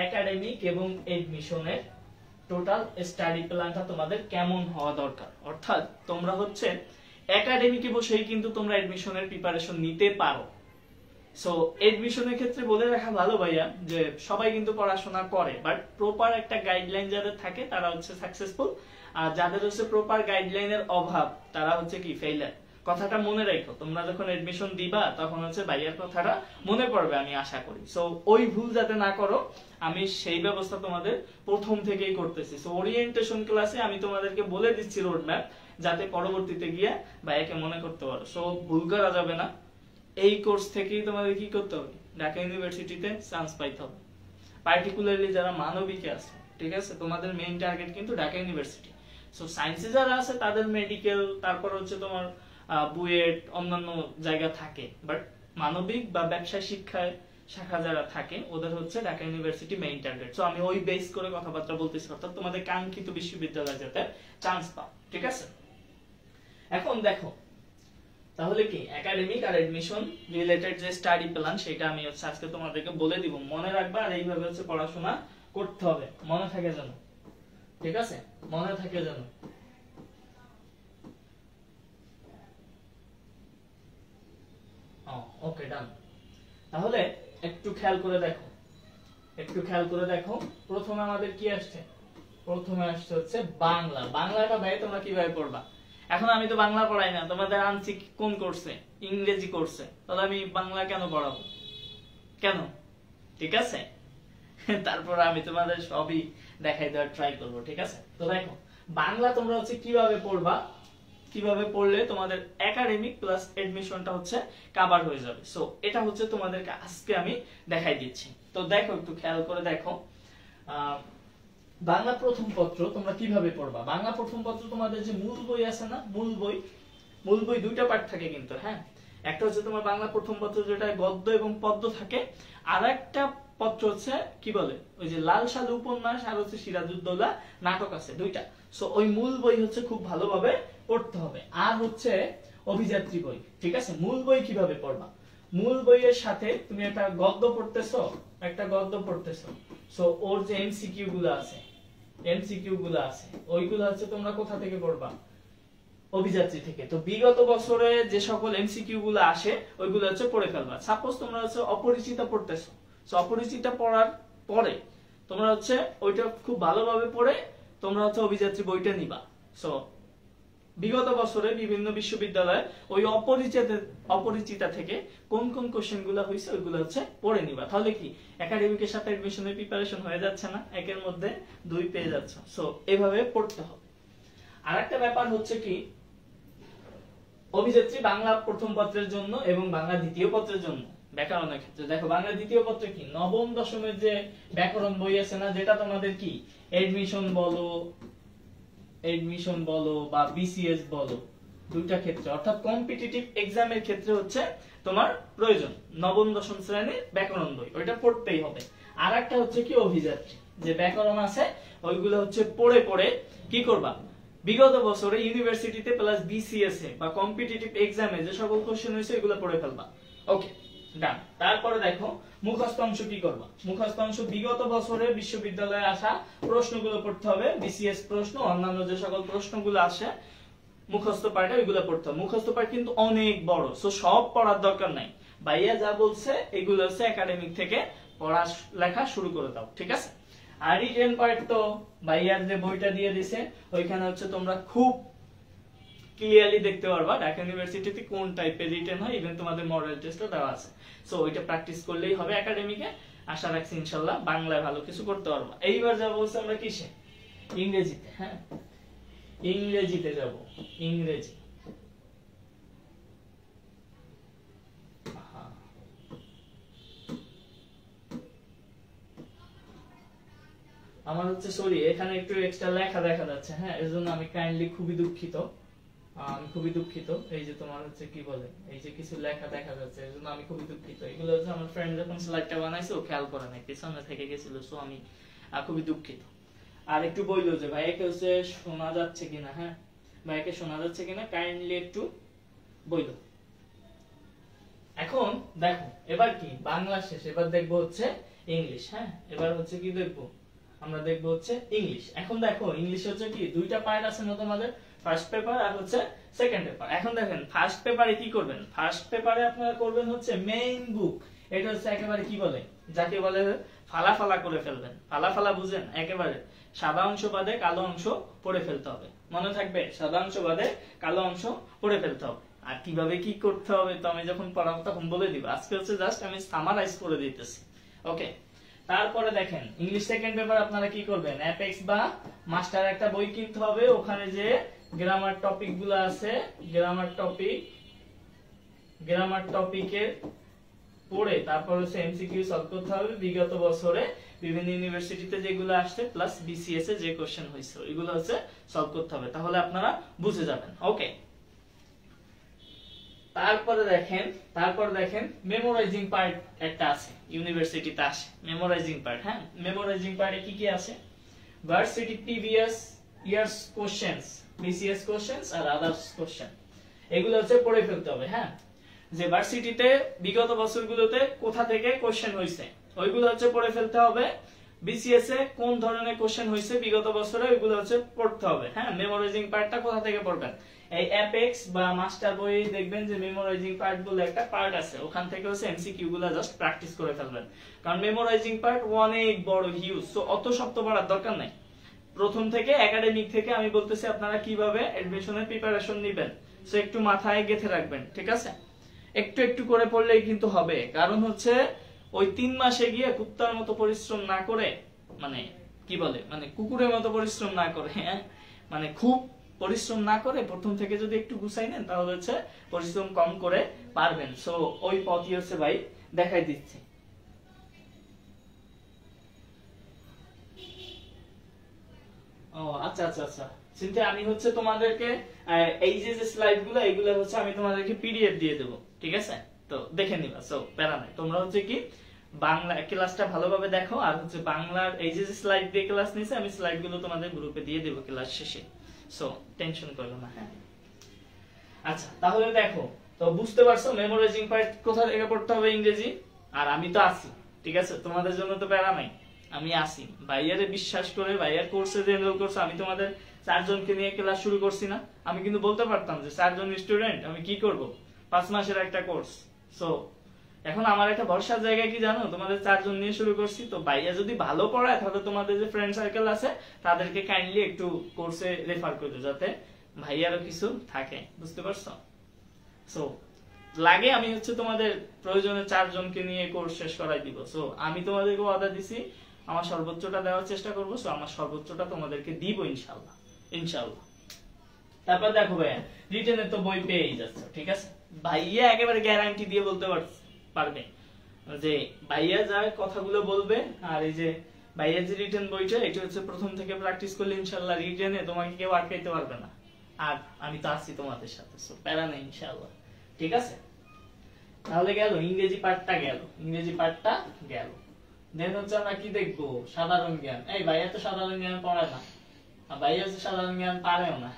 একাডেমিক এবং এডমিশনের টোটাল স্টাডি প্ল্যানটা তোমাদের কেমন হওয়া দরকার, অর্থাৎ তোমরা হচ্ছে একাডেমিকে বসেই কিন্তু তোমরা এডমিশনের প্রিপারেশন নিতে পারো। সো এডমিশনের ক্ষেত্রে বলে রাখা ভালো ভাইয়া যে সবাই কিন্তু পড়াশোনা করে, বাট প্রপার একটা গাইডলাইন যাদের থাকে তারা হচ্ছে সাকসেসফুল, আর যাদের হচ্ছে প্রপার গাইডলাইনের অভাব তারা হচ্ছে কি ফেইলার। কথাটা মনে রাখো, তোমরা যখন এডমিশন দিবা তখন হচ্ছে ভাইয়ার কথাটা মনে পড়বে আমি আশা করি। সো ওই ভুল যাতে না করো আমি সেই ব্যবস্থা তোমাদের প্রথম থেকেই করতেছি। সো ওরিয়েন্টেশন ক্লাসে আমি তোমাদেরকে বলে দিচ্ছি রোড ম্যাপ, যাতে পরবর্তীতে গিয়ে ভাইয়াকে মনে করতে পারো। সো ভুল করা যাবে না। এই কোর্স থেকেই তোমাদের কি করতে হবে, ঢাকা ইউনিভার্সিটিতে চান্স পাইতে হবে। পার্টিকুলারলি যারা মানবিকে আছে, ঠিক আছে, তোমাদের মেইন টার্গেট কিন্তু ঢাকা ইউনিভার্সিটি। সো সায়েন্সে যারা আছে তাদের মেডিকেল, তারপর হচ্ছে তোমার বুয়েট, অন্যান্য জায়গা থাকে, বাট মানবিক বা ব্যবসায় শিক্ষায় শাখা যারা থাকে ওদের হচ্ছে Dhaka university main target. So আমি ওই বেস করে কথাবার্তা বলতেছি, অর্থাৎ তোমাদের কাঙ্ক্ষিত বিশ্ববিদ্যালয়ে যাতে চান্স পাও, ঠিক আছে? এখন দেখো তাহলে কি একাডেমিক আর এডমিশন রিলেটেড যে স্টাডি প্ল্যান সেটা আমি হচ্ছে আজকে তোমাদেরকে বলে দিব, মনে রাখবা। আর এইভাবে হচ্ছে পড়াশোনা করতে হবে, মনে থাকে যেন, ঠিক আছে? মনে থাকে যেন। ওকে ডান, তাহলে একটু খেয়াল করে দেখো, একটু খেয়াল করে দেখো। প্রথমে আমাদের কি আসছে? প্রথমে আসছে হচ্ছে বাংলা। বাংলাটা ভাই তোমরা কিভাবে পড়বা? এখন আমি তো বাংলা পড়াই না, তোমাদের আনছি কোন কোর্সে? ইংরেজি কোর্সে। তাহলে আমি বাংলা কেন পড়াবো? কেন? ঠিক আছে, তারপর আমি তোমাদের সবই দেখাই দেওয়ার ট্রাই করবো, ঠিক আছে? তো দেখো বাংলা তোমরা হচ্ছে কিভাবে পড়বা, কিভাবে পড়লে তোমাদের একাডেমিক প্লাস এডমিশনটা হচ্ছে কভার হয়ে যাবে। সো এটা হচ্ছে তোমাদেরকে আজকে আমি দেখাই দিচ্ছি। তো দেখো, একটু খেয়াল করে দেখো, বাংলা প্রথম পত্র তোমরা কিভাবে পড়বা। বাংলা প্রথম পত্র তোমাদের যে মূল বই আছে না, মূল বই দুইটা পার্ট থাকে কিন্তু, হ্যাঁ। একটা হচ্ছে তোমার বাংলা প্রথম পত্র যেটা গদ্য এবং পদ্য থাকে, আর একটা পত্র হচ্ছে কি বলে ওই যে লাল সালু উপন্যাস আর হচ্ছে সিরাজউদ্দৌলা নাটক আছে, দুইটা। সো ওই মূল বই হচ্ছে খুব ভালোভাবে পড়তে হবে। আর হচ্ছে অভিযাত্রী বই, ঠিক আছে। মূল বই কিভাবে পড়বা, মূল বইয়ের সাথে তুমি একটা গদ্য পড়তেছো, সো ওর যে এমসিকিউ গুলো আছে, ওইগুলো হচ্ছে তোমরা কোথা থেকে পড়বা, অভিযাত্রী থেকে। তো বিগত বছরে যে সকল এমসিকিউ গুলো আসে ওইগুলো হচ্ছে পড়ে ফেলবা। সাপোজ তোমরা হচ্ছে অপরিচিত পড়তেছো, সো অপরিচিত পড়ার পরে তোমরা হচ্ছে ওইটা খুব ভালোভাবে পড়ে তোমরা হচ্ছে অভিযাত্রী বইটা নিবা। সো বিগত বছরে বিভিন্ন বিশ্ববিদ্যালয়ে ওই অপরিচিতা থেকে কোন কোন কোশ্চেন গুলো হয়েছে ওইগুলো হচ্ছে পড়ে নিবা। তাহলে কি একাডেমিকের সাথে এডমিশনের প্রিপারেশন হয়ে যাচ্ছে না, একের মধ্যে দুই পেয়ে যাচ্ছ। সো এইভাবে পড়তে হবে। আরেকটা ব্যাপার হচ্ছে কি, অভিযাত্রী বাংলা প্রথম পত্রের জন্য এবং বাংলা দ্বিতীয় পত্রের জন্য ব্যাকরণের ক্ষেত্রে দেখো, বাংলা দ্বিতীয় পত্রে কি নবম দশমের যে ব্যাকরণ বই আছে না, যেটা তোমাদের কি এডমিশন বলো বা বিসিএস বলো, দুইটা ক্ষেত্রে অর্থাৎ কম্পিটিটিভ এক্সামের ক্ষেত্রে হচ্ছে তোমার প্রয়োজন নবম দশম শ্রেণীর ব্যাকরণ বই, ওইটা পড়তেই হবে। আর একটা হচ্ছে কি অভিযাত্রী যে ব্যাকরণ আছে ওইগুলো হচ্ছে পড়ে পড়ে কি করবা, বিগত বছরে ইউনিভার্সিটিতে প্লাস বিসিএস এ বা কম্পিটিটিভ এক্সামে যে সকল কোশ্চেন হয়েছে এগুলো পড়ে ফেলবা। ওকে, ডান। তারপরে দেখো মুখস্থ অংশ কি করবা। মুখস্থ অংশ বিগত বছরে বিশ্ববিদ্যালয়ে আসা প্রশ্নগুলো পড়তে হবে, বিসিএস প্রশ্ন, অন্যান্য যে সকল প্রশ্নগুলো আসে মুখস্থ পার্টে ওইগুলো পড়তে হবে। মুখস্থ পার্ট কিন্তু অনেক বড়, সো সব পড়ার দরকার নাই। ভাইয়া যা বলছে এগুলো হচ্ছে একাডেমিক থেকে পড়া লেখা শুরু করে দাও, ঠিক আছে। আর রিটেন পার্ট তো ভাইয়ার যে বইটা দিয়ে দিছে ওইখানে হচ্ছে তোমরা খুব ক্লিয়ারলি দেখতে পারবা ঢাকা ইউনিভার্সিটিতে কোন টাইপের রিটেন হয়, ইভেন তোমাদের মডেল টেস্টও দেওয়া আছে। সো ওইটা প্র্যাকটিস করলেই হবে একাডেমিকে। আশা রাখছি ইনশাআল্লাহ বাংলায় ভালো কিছু করতে পারবা। এইবার যা বলছে আমরা কিসে, ইংরেজিতে। হ্যাঁ, ইংরেজিতে যাব, ইংরেজি। আমার হচ্ছে সরি এখানে একটু এক্সট্রা লেখা দেখা যাচ্ছে, হ্যাঁ, এর জন্য আমি কাইন্ডলি খুবই দুঃখিত। এই যে তোমার হচ্ছে কি বলে এই যে কিছু লেখা দেখা যাচ্ছে, এর জন্য আমি খুবই দুঃখিত। এগুলো হচ্ছে আমার ফ্রেন্ড যখন স্লাইডটা বানাইছে ও খেয়াল করে নাই, পিছনে থেকে গেছিল, সো আমি খুবই দুঃখিত। আর একটু বইলো যে ভাইয়াকে হচ্ছে শোনা যাচ্ছে কিনা, হ্যাঁ ভাইয়াকে শোনা যাচ্ছে কিনা কাইন্ডলি একটু বইলো। এখন দেখো এবার কি বাংলা শেষ, এবার দেখবো হচ্ছে ইংলিশ। হ্যাঁ, এবার হচ্ছে কি দেখবো, আমরা দেখবো হচ্ছে ইংলিশ। এখন দেখো ইংলিশ হচ্ছে কি দুইটা পার্ট আছে না তোমাদের, ফার্স্ট পেপার আর হচ্ছে সেকেন্ড পেপার। এখন দেখেন ফার্স্ট পেপারে কি করবেন, ফার্স্ট পেপারে আপনারা করবেন হচ্ছে মেইন বুক। এটা হচ্ছে একেবারে কি বলে, যাকে বলে ফালা করে ফেলবেন। ফালা বুঝেন, একেবারে সাদা অংশ বাদে কালো অংশ পড়ে ফেলতে হবে। মনে থাকবে সাদা অংশ বাদে কালো অংশ পড়ে ফেলতে হবে। আর কিভাবে কি করতে হবে তো আমি যখন পড়াবো তখন বলে দিব, আজকে হচ্ছে জাস্ট আমি সামারাইজ করে দিতেছি। ওকে, তারপরে দেখেন ইংলিশ সেকেন্ড পেপার আপনারা কি করবেন, অ্যাপেক্স বা মাস্টার একটা বই কিনতে হবে, ওখানে যে গ্রামার টপিক গুলো আছে গ্রামার টপিকের পড়ে তারপর হচ্ছে এমসিকিউ সলভ করতে হবে। বিগত বছরে বিভিন্ন ইউনিভার্সিটিতে যেগুলো আসছে প্লাস বিসিএস এ যে কোশ্চেন হয়েছে এগুলো হচ্ছে সলভ করতে হবে, তাহলে আপনারা বুঝে যাবেন। ওকে, তারপর দেখেন মেমোরাইজিং পার্ট একটা আছে, ইউনিভার্সিটিতে আসে মেমোরাইজিং পার্ট। হ্যাঁ, মেমোরাইজিং পার্টে কি কি আছে, varsity previous years questions, BCS questions আর আদার্স কোশ্চেন, এগুলো হচ্ছে পড়ে ফেলতে হবে। হ্যাঁ, যে ভার্সিটিতে বিগত বছরগুলোতে কোথা থেকে কোশ্চেন হয়েছে ওইগুলো হচ্ছে পড়ে ফেলতে হবে। বিসিএস এ কোন ধরনের কোশ্চেন হয়েছে বিগত বছরে ওইগুলো হচ্ছে পড়তে হবে। হ্যাঁ, মেমোরাইজিং পার্টটা কোথা থেকে পড়বেন, এই অ্যাপেক্স বা মাস্টার বই দেখবেন যে মেমোরাইজিং পার্ট বলে একটা পার্ট আছে, ওখান থেকে হচ্ছে এমসিকিউ গুলো জাস্ট প্র্যাকটিস করে ফেলবেন। কারণ মেমোরাইজিং পার্ট অনেক বড় হিউজ, সো অত শব্দ পড়ার দরকার নাই। প্রথম থেকে একাডেমিক থেকে আমি বলতেছি আপনারা কিভাবে এডমিশনের প্রিপারেশন নেবেন, সো একটু মাথায় গেঁথে রাখবেন, ঠিক আছে। একটু একটু করে পড়লেই কিন্তু হবে, কারণ হচ্ছে ওই 3 মাসে গিয়ে কুত্তার মতো পরিশ্রম না করে, মানে কি বলে মানে কুকুরের মতো পরিশ্রম না করে, মানে খুব পরিশ্রম না করে প্রথম থেকে যদি একটু গুছাই নেন তাহলে হচ্ছে পরিশ্রম কম করে পারবেন। সো ওই পথই হচ্ছে ভাই দেখাই দিচ্ছি। ও আচ্ছা আচ্ছা আচ্ছা, চিন্তা আমি হচ্ছে তোমাদেরকে এই যে যে স্লাইড গুলো এগুলো হচ্ছে আমি তোমাদেরকে পিডিএফ দিয়ে দেবো, ঠিক আছে? তো দেখে নিবা, সো প্যারা নাই। তোমরা হচ্ছে কি বাংলা ক্লাসটা ভালোভাবে দেখো, আর হচ্ছে বাংলার এই যে যে স্লাইড দিয়ে ক্লাস নিছে আমি স্লাইড গুলো তোমাদের গ্রুপে দিয়ে দেবো ক্লাস শেষে, সো টেনশন করো না। হ্যাঁ আচ্ছা, তাহলে দেখো তো বুঝতে পারছো মেমোরাইজিং পার্ট কোথা থেকে পড়তে হবে ইংরেজি, আর আমি তো আছি, ঠিক আছে? তোমাদের জন্য তো প্যারা নাই, আমি আসি। ভাইয়ারে বিশ্বাস করে ভাইয়ার কোর্সে যে এনরোল করছে, আমি তোমাদের 4 জনকে নিয়ে ক্লাস শুরু করছি না? আমি কিন্তু বলতে পারতাম যে 4 জন স্টুডেন্ট আমি কি করব, 5 মাসের একটা কোর্স। সো এখন আমার একটা ভরসার জায়গা কি জানো, তোমাদের 4 জন নিয়ে শুরু করছি। তো ভাইয়া যদি ভালো পড়ায় তাহলে তোমাদের যে ফ্রেন্ড সার্কেল আছে তাদেরকে কাইন্ডলি একটু কোর্সে রেফার করো, যাতে ভাইয়ারও কিছু থাকে, বুঝতে পারছো? সো লাগে আমি হচ্ছে তোমাদের প্রয়োজনে 4 জনকে নিয়ে কোর্স শেষ করাই দিব। সো আমি তোমাদেরকে ওয়াদা দিছি আমার সর্বোচ্চটা দেওয়ার চেষ্টা করবো। সো আমার সর্বোচ্চটা তোমাদেরকে দিব ইনশাআল্লাহ, ইনশাআল্লাহ। তারপর দেখো ভাইয়া রিটেনে তো বই পেয়েই যাচ্ছে, ঠিক আছে? ভাইয়া একেবারে গ্যারান্টি দিয়ে বলতে পারবে যে ভাইয়া যা কথাগুলো বলবে, আর এই যে ভাইয়া যে রিটেন বইটা এটা হচ্ছে প্রথম থেকে প্র্যাকটিস করলে ইনশাআল্লাহ রিটেনে তোমাকে কেউ আটকাইতে পারবে না। আর আমি তো আছি তোমাদের সাথে, সো প্যারা নেই ইনশাআল্লাহ, ঠিক আছে? তাহলে গেল ইংরেজি পার্টটা, গেল ইংরেজি পার্টটা গেল। দেন হচ্ছে আমরা কি দেখবো, সাধারণ জ্ঞান। এই ভাইয়া তো সাধারণ জ্ঞান পড়ে না, আর ভাইয়া হচ্ছে সাধারণ জ্ঞান পারেও না।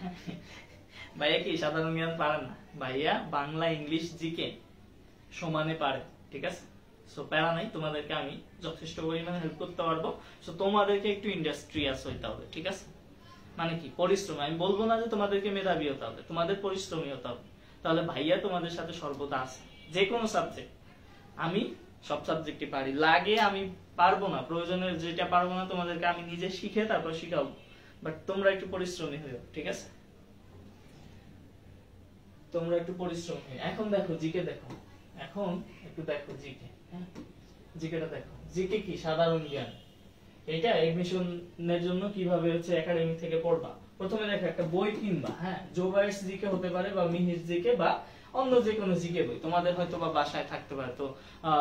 ভাইয়া কি সাধারণ জ্ঞান পারে না, ভাইয়া বাংলা ইংলিশ জিকে সমানে পারে, ঠিক আছে? সো প্যারা নাই, তোমাদেরকে আমি যথেষ্ট পরিমাণে হেল্প করতে পারবো। সো তোমাদেরকে একটু ইন্ডাস্ট্রিয়াস হইতে হবে, ঠিক আছে? মানে কি পরিশ্রম, আমি বলবো না যে তোমাদেরকে মেধাবী হতে হবে, তোমাদের পরিশ্রমী হতে হবে। তাহলে ভাইয়া তোমাদের সাথে সর্বদা আছে, যে কোনো সাবজেক্ট। আমি সব সাবজেক্টই পারি, লাগে আমি পারবো না, প্রয়োজনে যেটা পারবো না তোমাদেরকে আমি নিজে শিখে তারপর শিখাবো। বাট তোমরা একটু পরিশ্রমী হইও, ঠিক আছে? তোমরা একটু পরিশ্রমী হইও। এখন দেখো জিকে, দেখো এখন একটু দেখো জিকে। হ্যাঁ জিকেটা দেখো, জিকে কি সাধারণ জ্ঞান। এটা এডমিশনের জন্য কিভাবে হচ্ছে একাডেমি থেকে পড়বা। প্রথমে দেখো একটা বই কিনবা, হ্যাঁ জোবাইস জিকে হতে পারে বা মিহির জিকে বা অন্য যে কোনো জিকে বই তোমাদের হয়তো বা বাসায় থাকতে পারে। তো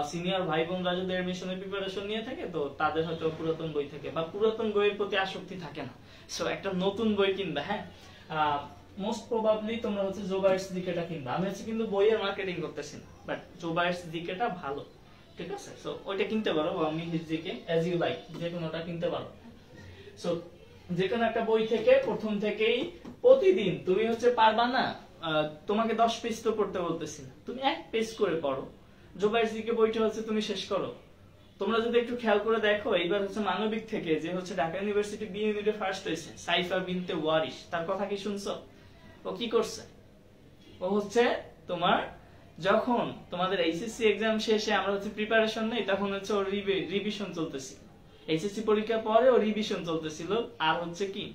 সিনিয়র ভাই বোনরা যদি এডমিশনের প্রিপারেশন নিয়ে থাকে তো তাদের হয়তো পুরাতন বই থাকে বা পুরাতন বইয়ের প্রতি আসক্তি থাকে না, সো একটা নতুন বই কিনবা। হ্যাঁ মোস্ট প্রবাবলি তোমরা হচ্ছে জোবাইস জিকেটা কিনবা। আমি হচ্ছে কিন্তু বইয়ের মার্কেটিং করতেছি না, বাট জোবাইস জিকেটা ভালো, ঠিক আছে? সো ওইটা কিনতে পারো, বা Mihir GK as you like, যে কোনোটা কিনতে পারো। সো যে কোনো একটা বই থেকে প্রথম থেকেই প্রতিদিন তুমি হচ্ছে পারবা না, তোমাকে 10 পেজ তো পড়তে বলতেছি না, তুমি 1 পেজ করে পড়ো। জোবাইস জিকে বইটা হচ্ছে তুমি শেষ করো। তোমরা যদি একটু খেয়াল করে দেখো, এইবার হচ্ছে মানবিক থেকে যে হচ্ছে ঢাকা ইউনিভার্সিটি বি ইউনিটে ফার্স্ট হয়েছে সাইফা বিনতে ওয়ারিশ, তার কথা কি শুনছো? ও কি করছে? ও হচ্ছে তোমার যখন তোমাদের এইচএসসি এক্সাম শেষে আমরা হচ্ছে প্রিপারেশন নেই, তখন হচ্ছে ওর রিভিশন চলতেছিল। এইচএসসি পরীক্ষার পরে ও রিভিশন চলতেছিল, আর হচ্ছে কি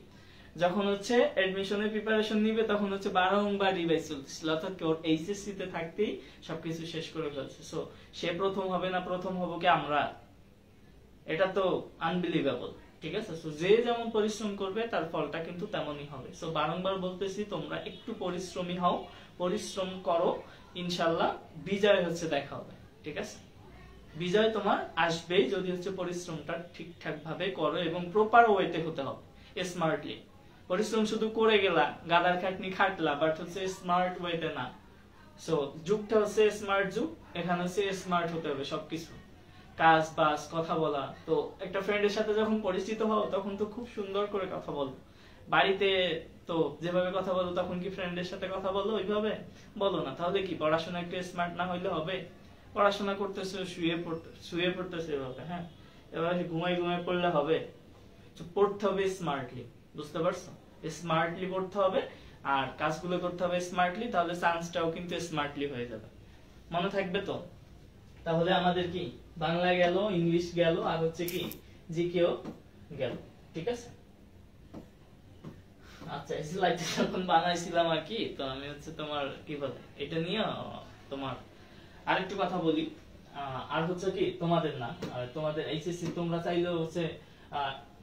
যখন হচ্ছে এডমিশনের প্রিপারেশন নিবে তখন হচ্ছে বারংবার রিভাইজ চলতেছিল। অর্থাৎ কি ওর এইচএসসি তে থাকতেই সবকিছু শেষ করে ফেলছে। সো সে প্রথম হবে না, প্রথম হবো কি আমরা? এটা তো আনবিলিভেবল, ঠিক আছে? সো যে যেমন পরিশ্রম করবে তার ফলটা কিন্তু তেমনই হবে। সো বারংবার বলতেছি তোমরা একটু পরিশ্রমী হও, পরিশ্রম করো, ইনশাআল্লাহ বিজয় হচ্ছে দেখা হবে, ঠিক আছে? বিজয় তোমার আসবেই যদি হচ্ছে পরিশ্রমটা ঠিকঠাক ভাবে করো এবং প্রপার ওয়েতে হতে হবে, স্মার্টলি। পরিশ্রম শুধু করে গেলা, গাদার খাটনি খাটলা, বাট হচ্ছে স্মার্ট ওয়েতে না। সো যুগটা হচ্ছে স্মার্ট যুগ, এখানে হচ্ছে স্মার্ট হতে হবে সবকিছু, কাজ বাস কথা বলা। তো একটা ফ্রেন্ডের সাথে যখন পরিচিত হও তখন তো খুব সুন্দর করে কথা বলো। বাড়িতে তো যেভাবে কথা বলো তখন কি ফ্রেন্ডের সাথে কথা বলো ওইভাবে? বলো না। তাহলে কি পড়াশোনা একটু স্মার্ট না হইলে হবে? পড়াশোনা করতেছে শুয়ে পড়তেছে এভাবে, হ্যাঁ এবার ঘুমাই পড়লে হবে? পড়তে হবে স্মার্টলি, বুঝতে পারছো? স্মার্টলি পড়তে হবে আর কাজগুলো করতে হবে স্মার্টলি, তাহলে চান্সটাও কিন্তু স্মার্টলি হয়ে যাবে। মনে থাকবে তো? তাহলে আমাদের কি বাংলা গেল, ইংলিশ গেল, আর হচ্ছে কি জিকেও গেল, ঠিক আছে? আচ্ছা এই স্লাইডটা যখন বানাইছিলাম আর কি, তো আমি হচ্ছে তোমার কি বলে এটা নিয়ে তোমার আরেকটু কথা বলি। আর হচ্ছে কি তোমাদের না, তোমাদের এইচএসসি তোমরা চাইলেও হচ্ছে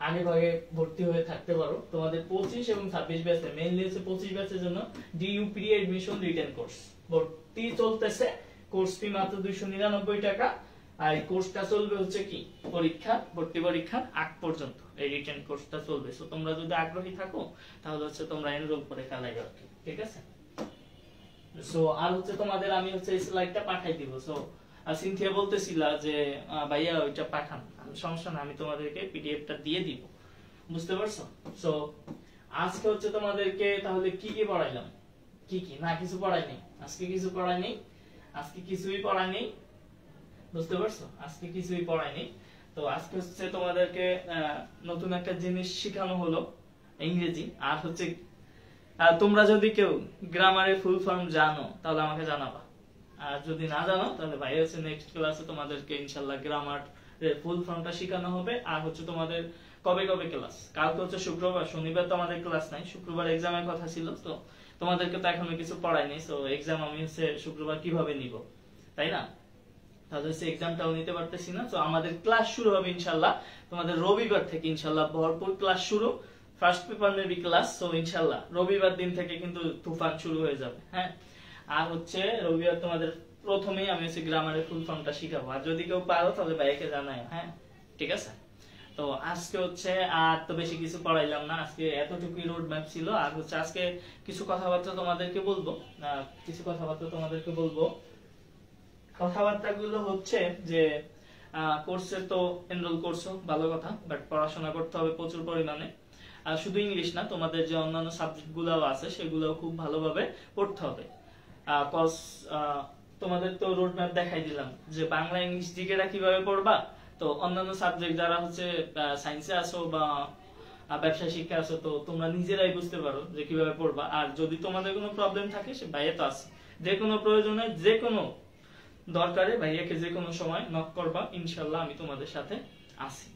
আগে ভাগে ভর্তি হয়ে থাকতে পারো। তোমাদের 25 এবং 26 ব্যাচে, মেইনলি হচ্ছে 25 ব্যাচের জন্য ডিইউপি এডমিশন রিটেন কোর্স ভর্তি চলতেছে। কোর্স ফি মাত্র 299 টাকা। আর এই কোর্সটা চলবে হচ্ছে কি পরীক্ষা, ভর্তি পরীক্ষার আগ পর্যন্ত এই রিটেন কোর্সটা চলবে। সো তোমরা যদি আগ্রহী থাকো তাহলে হচ্ছে তোমরা এনরোল করে ফেলাই আর কি, ঠিক আছে। সো আর হচ্ছে তোমাদের আমি হচ্ছে এই স্লাইডটা পাঠাই দিব। সো সিনথিয়া বলতেছিলা যে ভাইয়া ওইটা পাঠান, সমস্যা না, আমি তোমাদেরকে পিডিএফটা দিয়ে দিব, বুঝতে পারছো। সো আজকে হচ্ছে তোমাদেরকে তাহলে কি কি পড়াইলাম, কি কি না, কিছু পড়াই নেই আজকে, কিছু পড়াই নেই আজকে, কিছুই পড়াই নেই, বুঝতে পারছো, আজকে কিছুই পড়াই নেই। তো আজকে হচ্ছে তোমাদেরকে নতুন একটা জিনিস শেখানো হলো, ইংরেজি। আর হচ্ছে তোমরা যদি কেউ গ্রামারের ফুল ফর্ম জানো তাহলে আমাকে জানাবা, আর যদি না জানো তাহলে ভাই হচ্ছে নেক্সট ক্লাসে তোমাদেরকে ইনশাআল্লাহ গ্রামার ফুল ফর্মটা শেখানো হবে। আর হচ্ছে তোমাদের কবে কবে ক্লাস, কালকে হচ্ছে শুক্রবার, শনিবার তো আমাদের ক্লাস নাই, শুক্রবার এক্সামের কথা ছিল। তো তোমাদেরকে তো এখনো কিছু পড়াইনি। সো এক্সাম আমি হচ্ছে শুক্রবার কিভাবে নিব, তাই না, তাহলে হচ্ছে এক্সামটাও নিতে পারতেছি না। তো আমাদের ক্লাস শুরু হবে ইনশাআল্লাহ তোমাদের রবিবার থেকে, ইনশাআল্লাহ ভরপুর ক্লাস শুরু, first paper maybe class. So ইনশাআল্লাহ রবিবার দিন থেকে কিন্তু তুফান শুরু হয়ে যাবে, হ্যাঁ। আর হচ্ছে রবিবার তোমাদের প্রথমেই আমি হচ্ছে গ্রামারের ফুল ফর্মটা শিখাবো, আর যদি কেউ পারো তাহলে ভাইকে জানাও, হ্যাঁ, ঠিক আছে। তো আজকে হচ্ছে আর তো বেশি কিছু পড়াইলাম না, আজকে এতটুকুই রোড ম্যাপ ছিল। আর হচ্ছে আজকে কিছু কথাবার্তা তোমাদেরকে বলবো, কথাবার্তাগুলো হচ্ছে যে কোর্সে তো এনরোল করছো, ভালো কথা, বাট পড়াশোনা করতে হবে প্রচুর পরিমাণে। আর শুধু ইংলিশ না, তোমাদের যে অন্যান্য সাবজেক্ট গুলাও আছে সেগুলোও খুব ভালোভাবে পড়তে হবে। কজ তোমাদের তো রোড ম্যাপ দেখাই দিলাম যে বাংলা ইংলিশ জিকেটা কিভাবে পড়বা। তো অন্যান্য সাবজেক্ট যারা হচ্ছে সায়েন্সে আসো বা ব্যবসা শিক্ষা আছো, তো তোমরা নিজেরাই বুঝতে পারো যে কিভাবে পড়বা। আর যদি তোমাদের কোনো প্রবলেম থাকে সে ভাইয়া তো আছে, যে কোনো প্রয়োজনে যে কোনো দরকারে ভাইয়াকে যে কোনো সময় নক করবা, ইনশাল্লাহ আমি তোমাদের সাথে আছি,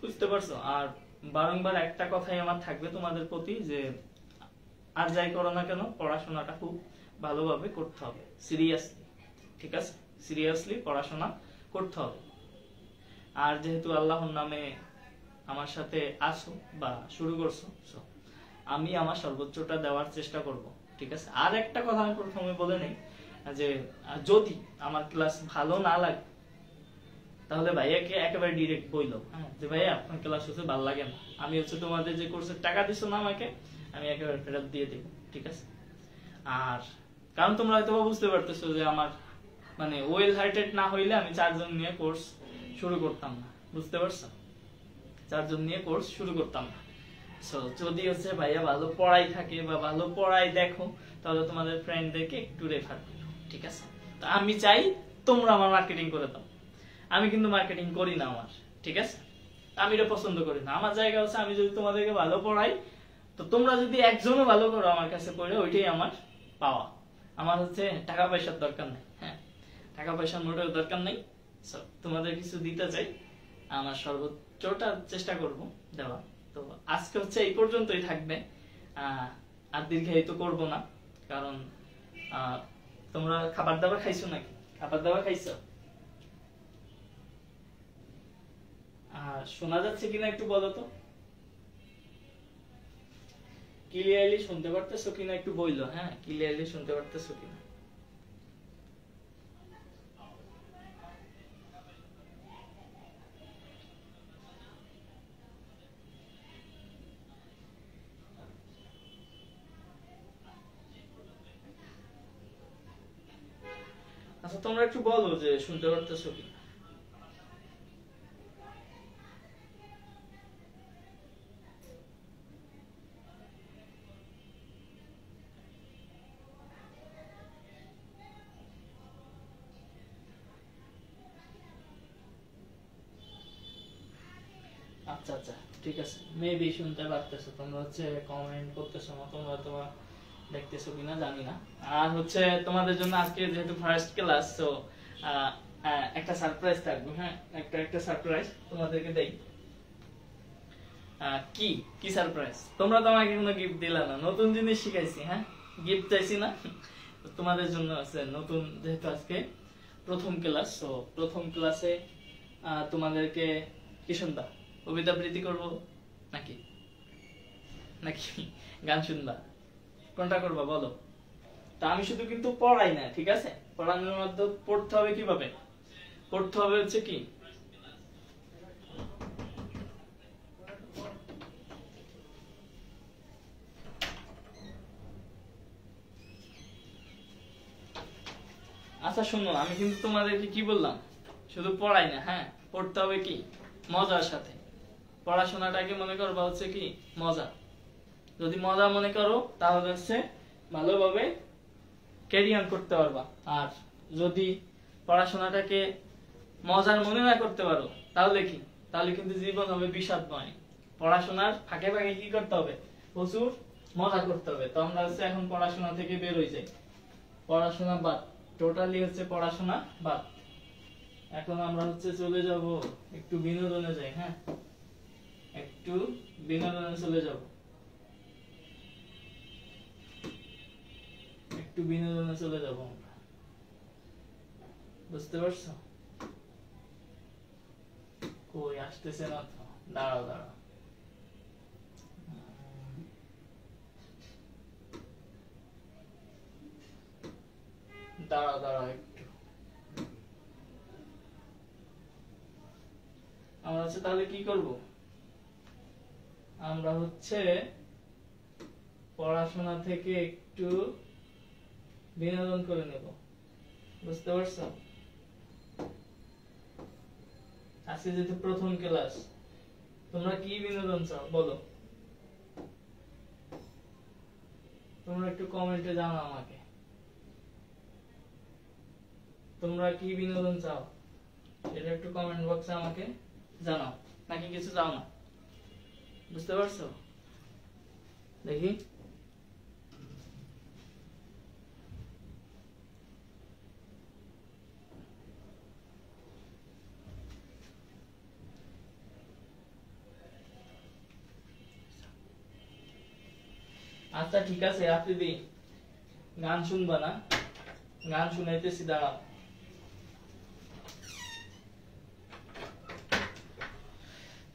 বুঝতে পারছো। আর বারংবার একটা কথাই আমার থাকবে তোমাদের প্রতি, যে আর যাই করো না কেন পড়াশোনাটা খুব ভালোভাবে করতে হবে, সিরিয়াসলি, ঠিক আছে, সিরিয়াসলি পড়াশোনা করতে হবে। আর যেহেতু আল্লাহর নামে আমার সাথে আসো বা শুরু করছো, আমি আমার সর্বোচ্চটা দেওয়ার চেষ্টা করব, ঠিক আছে। আর একটা কথা আমি প্রথমে বলে নেই, যে যদি আমার ক্লাস ভালো না লাগে তাহলে ভাইয়াকে একেবারে ডিরেক্ট বইলো, হ্যাঁ, যে ভাইয়া আপনার ক্লাস হচ্ছে ভালো লাগে না, আমি হচ্ছে তোমাদের যে কোর্সের টাকা দিছো না আমাকে, আমি একেবারে ফেরত দিয়ে দেবো, ঠিক আছে। আর কারণ তোমরা হয়তো বুঝতে পারতেছো যে আমার মানে ওয়েল হার্টেড না হইলে আমি 4 জন নিয়ে কোর্স শুরু করতাম না, বুঝতে পারছো, 4 জন নিয়ে কোর্স শুরু করতাম না। সো যদি হচ্ছে ভাইয়া ভালো পড়াই থাকে বা ভালো পড়াই দেখো, তাহলে তোমাদের ফ্রেন্ডদেরকে একটু রেফার করো, ঠিক আছে। তো আমি চাই তোমরা আমার মার্কেটিং করে দাও, আমি কিন্তু মার্কেটিং করি না আমার, ঠিক আছে, আমি এটা পছন্দ করি না। আমার জায়গা হচ্ছে আমি যদি তোমাদেরকে ভালো পড়াই, তো তোমরা যদি একজনও ভালো করো আমার কাছে পড়ে, ওইটাই আমার পাওয়া। আমার হচ্ছে টাকা পয়সার দরকার নেই, হ্যাঁ, টাকা পয়সার মোটেও দরকার নেই। তোমাদের কিছু দিতে চাই, আমার সর্বোচ্চটা চেষ্টা করব দেওয়া। তো আজকে হচ্ছে এই পর্যন্তই থাকবে, আর দীর্ঘায়িত করব না, কারণ তোমরা খাবার দাবার খাইছো নাকি, খাবার দাবার খাইছো? শোনা যাচ্ছে কিনা একটু বলো তো, ক্লিয়ারলি শুনতে পারতেছো কিনা একটু বললো, হ্যাঁ, ক্লিয়ারলি শুনতে পারতেছো কিনা। আচ্ছা তোমরা একটু বলো যে শুনতে পারতেছো কিনা। আচ্ছা আচ্ছা ঠিক আছে, মেবি শুনতে পারতেছো, তোমরা হচ্ছে কমেন্ট করতেছো না, তোমরা তোমার দেখতেছো কিনা জানি না। আর হচ্ছে তোমাদের জন্য আজকে যেহেতু ফার্স্ট ক্লাস, তো একটা সারপ্রাইজ থাকবে, হ্যাঁ, একটা সারপ্রাইজ তোমাদেরকে দেই। কি কি সারপ্রাইজ? তোমরা তো আমাকে কোনো গিফট দিলা না, নতুন জিনিস শিখাইছি, হ্যাঁ, গিফট চাইছি না। তোমাদের জন্য আছে নতুন, যেহেতু আজকে প্রথম ক্লাস, তো প্রথম ক্লাসে তোমাদেরকে কি শুনবা, কবিতা আবৃত্তি করব নাকি নাকি গান শুনবা, কোনটা করবা বলো? তা আমি শুধু কিন্তু পড়াই না, ঠিক আছে? পড়ানোর মধ্যে পড়তে হবে কিভাবে? পড়তে হবে হচ্ছে কি, আচ্ছা শুনো, আমি কিন্তু তোমাদেরকে কি বললাম, শুধু পড়াই না, হ্যাঁ পড়তে হবে কি মজার সাথে। পড়াশোনাটাকে মনে করবা হচ্ছে কি মজা। যদি মজা মনে করো তাহলে হচ্ছে ভালোভাবে ক্যারি অন করতে পারবা। আর যদি পড়াশোনাটাকে মজার মনে না করতে পারো তাহলে কি, তাহলে কিন্তু জীবন হবে বিষাদময়। পড়াশোনার ফাঁকে ফাঁকে কি করতে হবে, প্রচুর মজা করতে হবে। তো আমরা হচ্ছে এখন পড়াশোনা থেকে বের হয়ে যাই, পড়াশোনা বাদ, টোটালি হচ্ছে পড়াশোনা বাদ। এখন আমরা হচ্ছে চলে যাব একটু বিনোদনে যাই, হ্যাঁ একটু বিনোদনে চলে যাব, একটু বিনোদনে চলে যাব আমরা, বুঝতে পারছো? কই আসতেছে না তো, দাঁড়াও দাঁড়াও, দাঁড়াও দাঁড়াও একটু। আমরা হচ্ছে তাহলে কি করব, আমরা হচ্ছে পড়াশোনা থেকে একটু বিনোদন করে নেব, বুঝতে পারছো? আজকে যেহেতু প্রথম ক্লাস, তোমরা কি বিনোদন চাও বলো? তোমরা একটু কমেন্টে জানাও আমাকে, তোমরা কি বিনোদন চাও সেটা একটু কমেন্ট বক্সে আমাকে জানাও, নাকি কিছু চাও না? বুঝতে পারছো? দেখি আচ্ছা ঠিক আছে, আফ্রিদি গান শুনবা না? গান শুনাইতেছি, দাঁড়াও।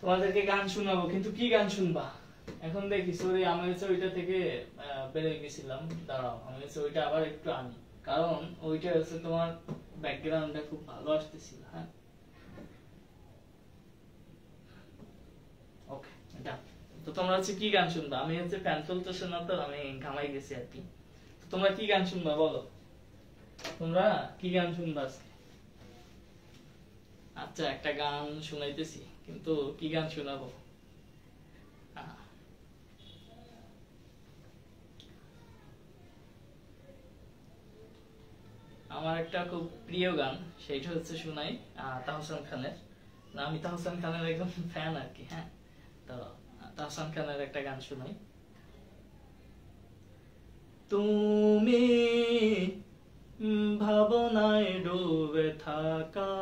তোমাদেরকে গান শোনাবো, কিন্তু কি গান শুনবা এখন দেখি। সরি আমি হচ্ছে ওইটা থেকে বেরিয়ে গেছিলাম, দাঁড়াও আমি হচ্ছে ওইটা আবার একটু আনি, কারণ ওইটা হচ্ছে তোমার ব্যাকগ্রাউন্ডটা খুব ভালো আসতেছিল। হ্যাঁ ওকে, এটা তো তোমরা হচ্ছে কি গান শুনবা? আমি হচ্ছে ফ্যান চলতেছে না তো, আমি ঘামাই গেছি আর কি। তো তোমরা কি গান শুনবা বলো, তোমরা কি গান শুনবা আজকে? আচ্ছা একটা গান শুনাইতেছি, কিন্তু কি গান শোনাবো? আমার একটা খুব প্রিয় গান, সেটা হচ্ছে শুনাই তাহসান খানের। না, আমি তাহসান খানের একদম ফ্যান আর কি। হ্যাঁ তো তাহসান খানের একটা গান শুনাই। তুমি ভাবনায় ডুবে থাকা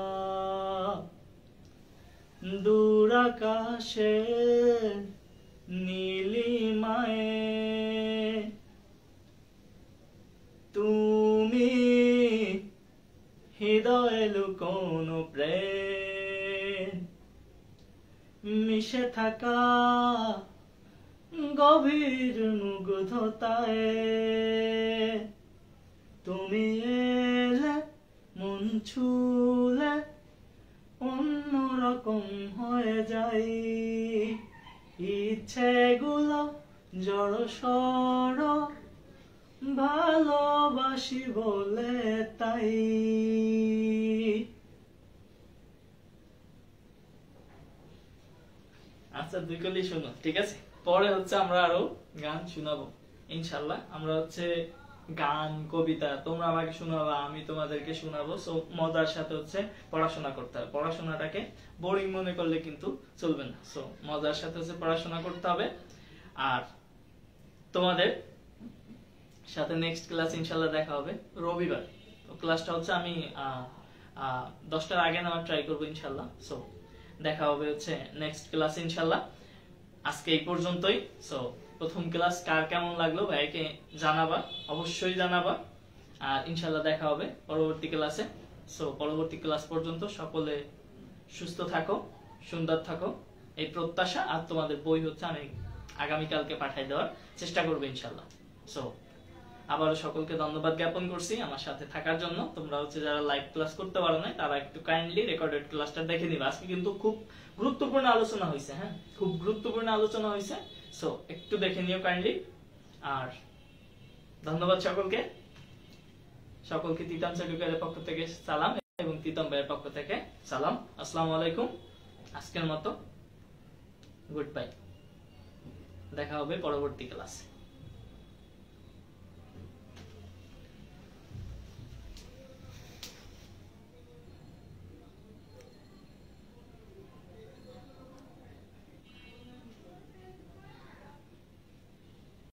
দূর আকাশে নীলিমায়, তুমি হৃদয়ে লুকোনো প্রেম মিশে থাকা গভীর মুগ্ধতায়, তুমি এলে মন ছুলে অন্যরকম হয়ে যাই, ইচ্ছেগুলো জড় সড় ভালোবাসি বলে তাই। আচ্ছা দুই কলি শোনো, ঠিক আছে? পরে হচ্ছে আমরা আরো গান শোনাবো ইনশাল্লাহ। আমরা হচ্ছে গান কবিতা তোমরা আমাকে শোনাবা, আমি তোমাদেরকে শোনাবো। সো মজার সাথে হচ্ছে পড়াশোনা করতে হবে, পড়াশোনাটাকে বোরিং মনে করলে কিন্তু চলবে না। সো মজার সাথে হচ্ছে পড়াশোনা করতে হবে। আর তোমাদের সাথে নেক্সট ক্লাস ইনশাল্লাহ দেখা হবে রবিবার। তো ক্লাসটা হচ্ছে আমি 10টার আগে নেওয়ার ট্রাই করবো ইনশাল্লাহ। সো দেখা হবে হচ্ছে নেক্সট ক্লাস ইনশাল্লাহ। আজকে এই পর্যন্তই। সো প্রথম ক্লাস কার কেমন লাগলো ভাইকে জানাবা, অবশ্যই জানাবা। আর ইনশাল্লাহ দেখা হবে পরবর্তী ক্লাসে। সো পরবর্তী ক্লাস পর্যন্ত সকলে সুস্থ থাকো, সুন্দর থাকো। এই প্রত্যাশা, আর তোমাদের বই হচ্ছে আমি আগামীকালকে পাঠিয়ে দেওয়ার চেষ্টা করবো ইনশাল্লাহ। সো আবারও সকলকে ধন্যবাদ জ্ঞাপন করছি আমার সাথে থাকার জন্য। তোমরা হচ্ছে যারা লাইভ ক্লাস করতে পারো না তারা একটু কাইন্ডলি রেকর্ডেড ক্লাসটা দেখে নিবা। আজকে কিন্তু খুব গুরুত্বপূর্ণ আলোচনা হয়েছে, হ্যাঁ খুব গুরুত্বপূর্ণ আলোচনা হয়েছে। সো একটু দেখে নিও কাইন্ডলি। আর ধন্যবাদ সকলকে। সকলকে তিতাম সার্টিফিকেটের পক্ষ থেকে সালাম এবং তিতম ভাইয়ের পক্ষ থেকে সালাম। আসসালামু আলাইকুম। আজকের মতো গুড বাই, দেখা হবে পরবর্তী ক্লাসে।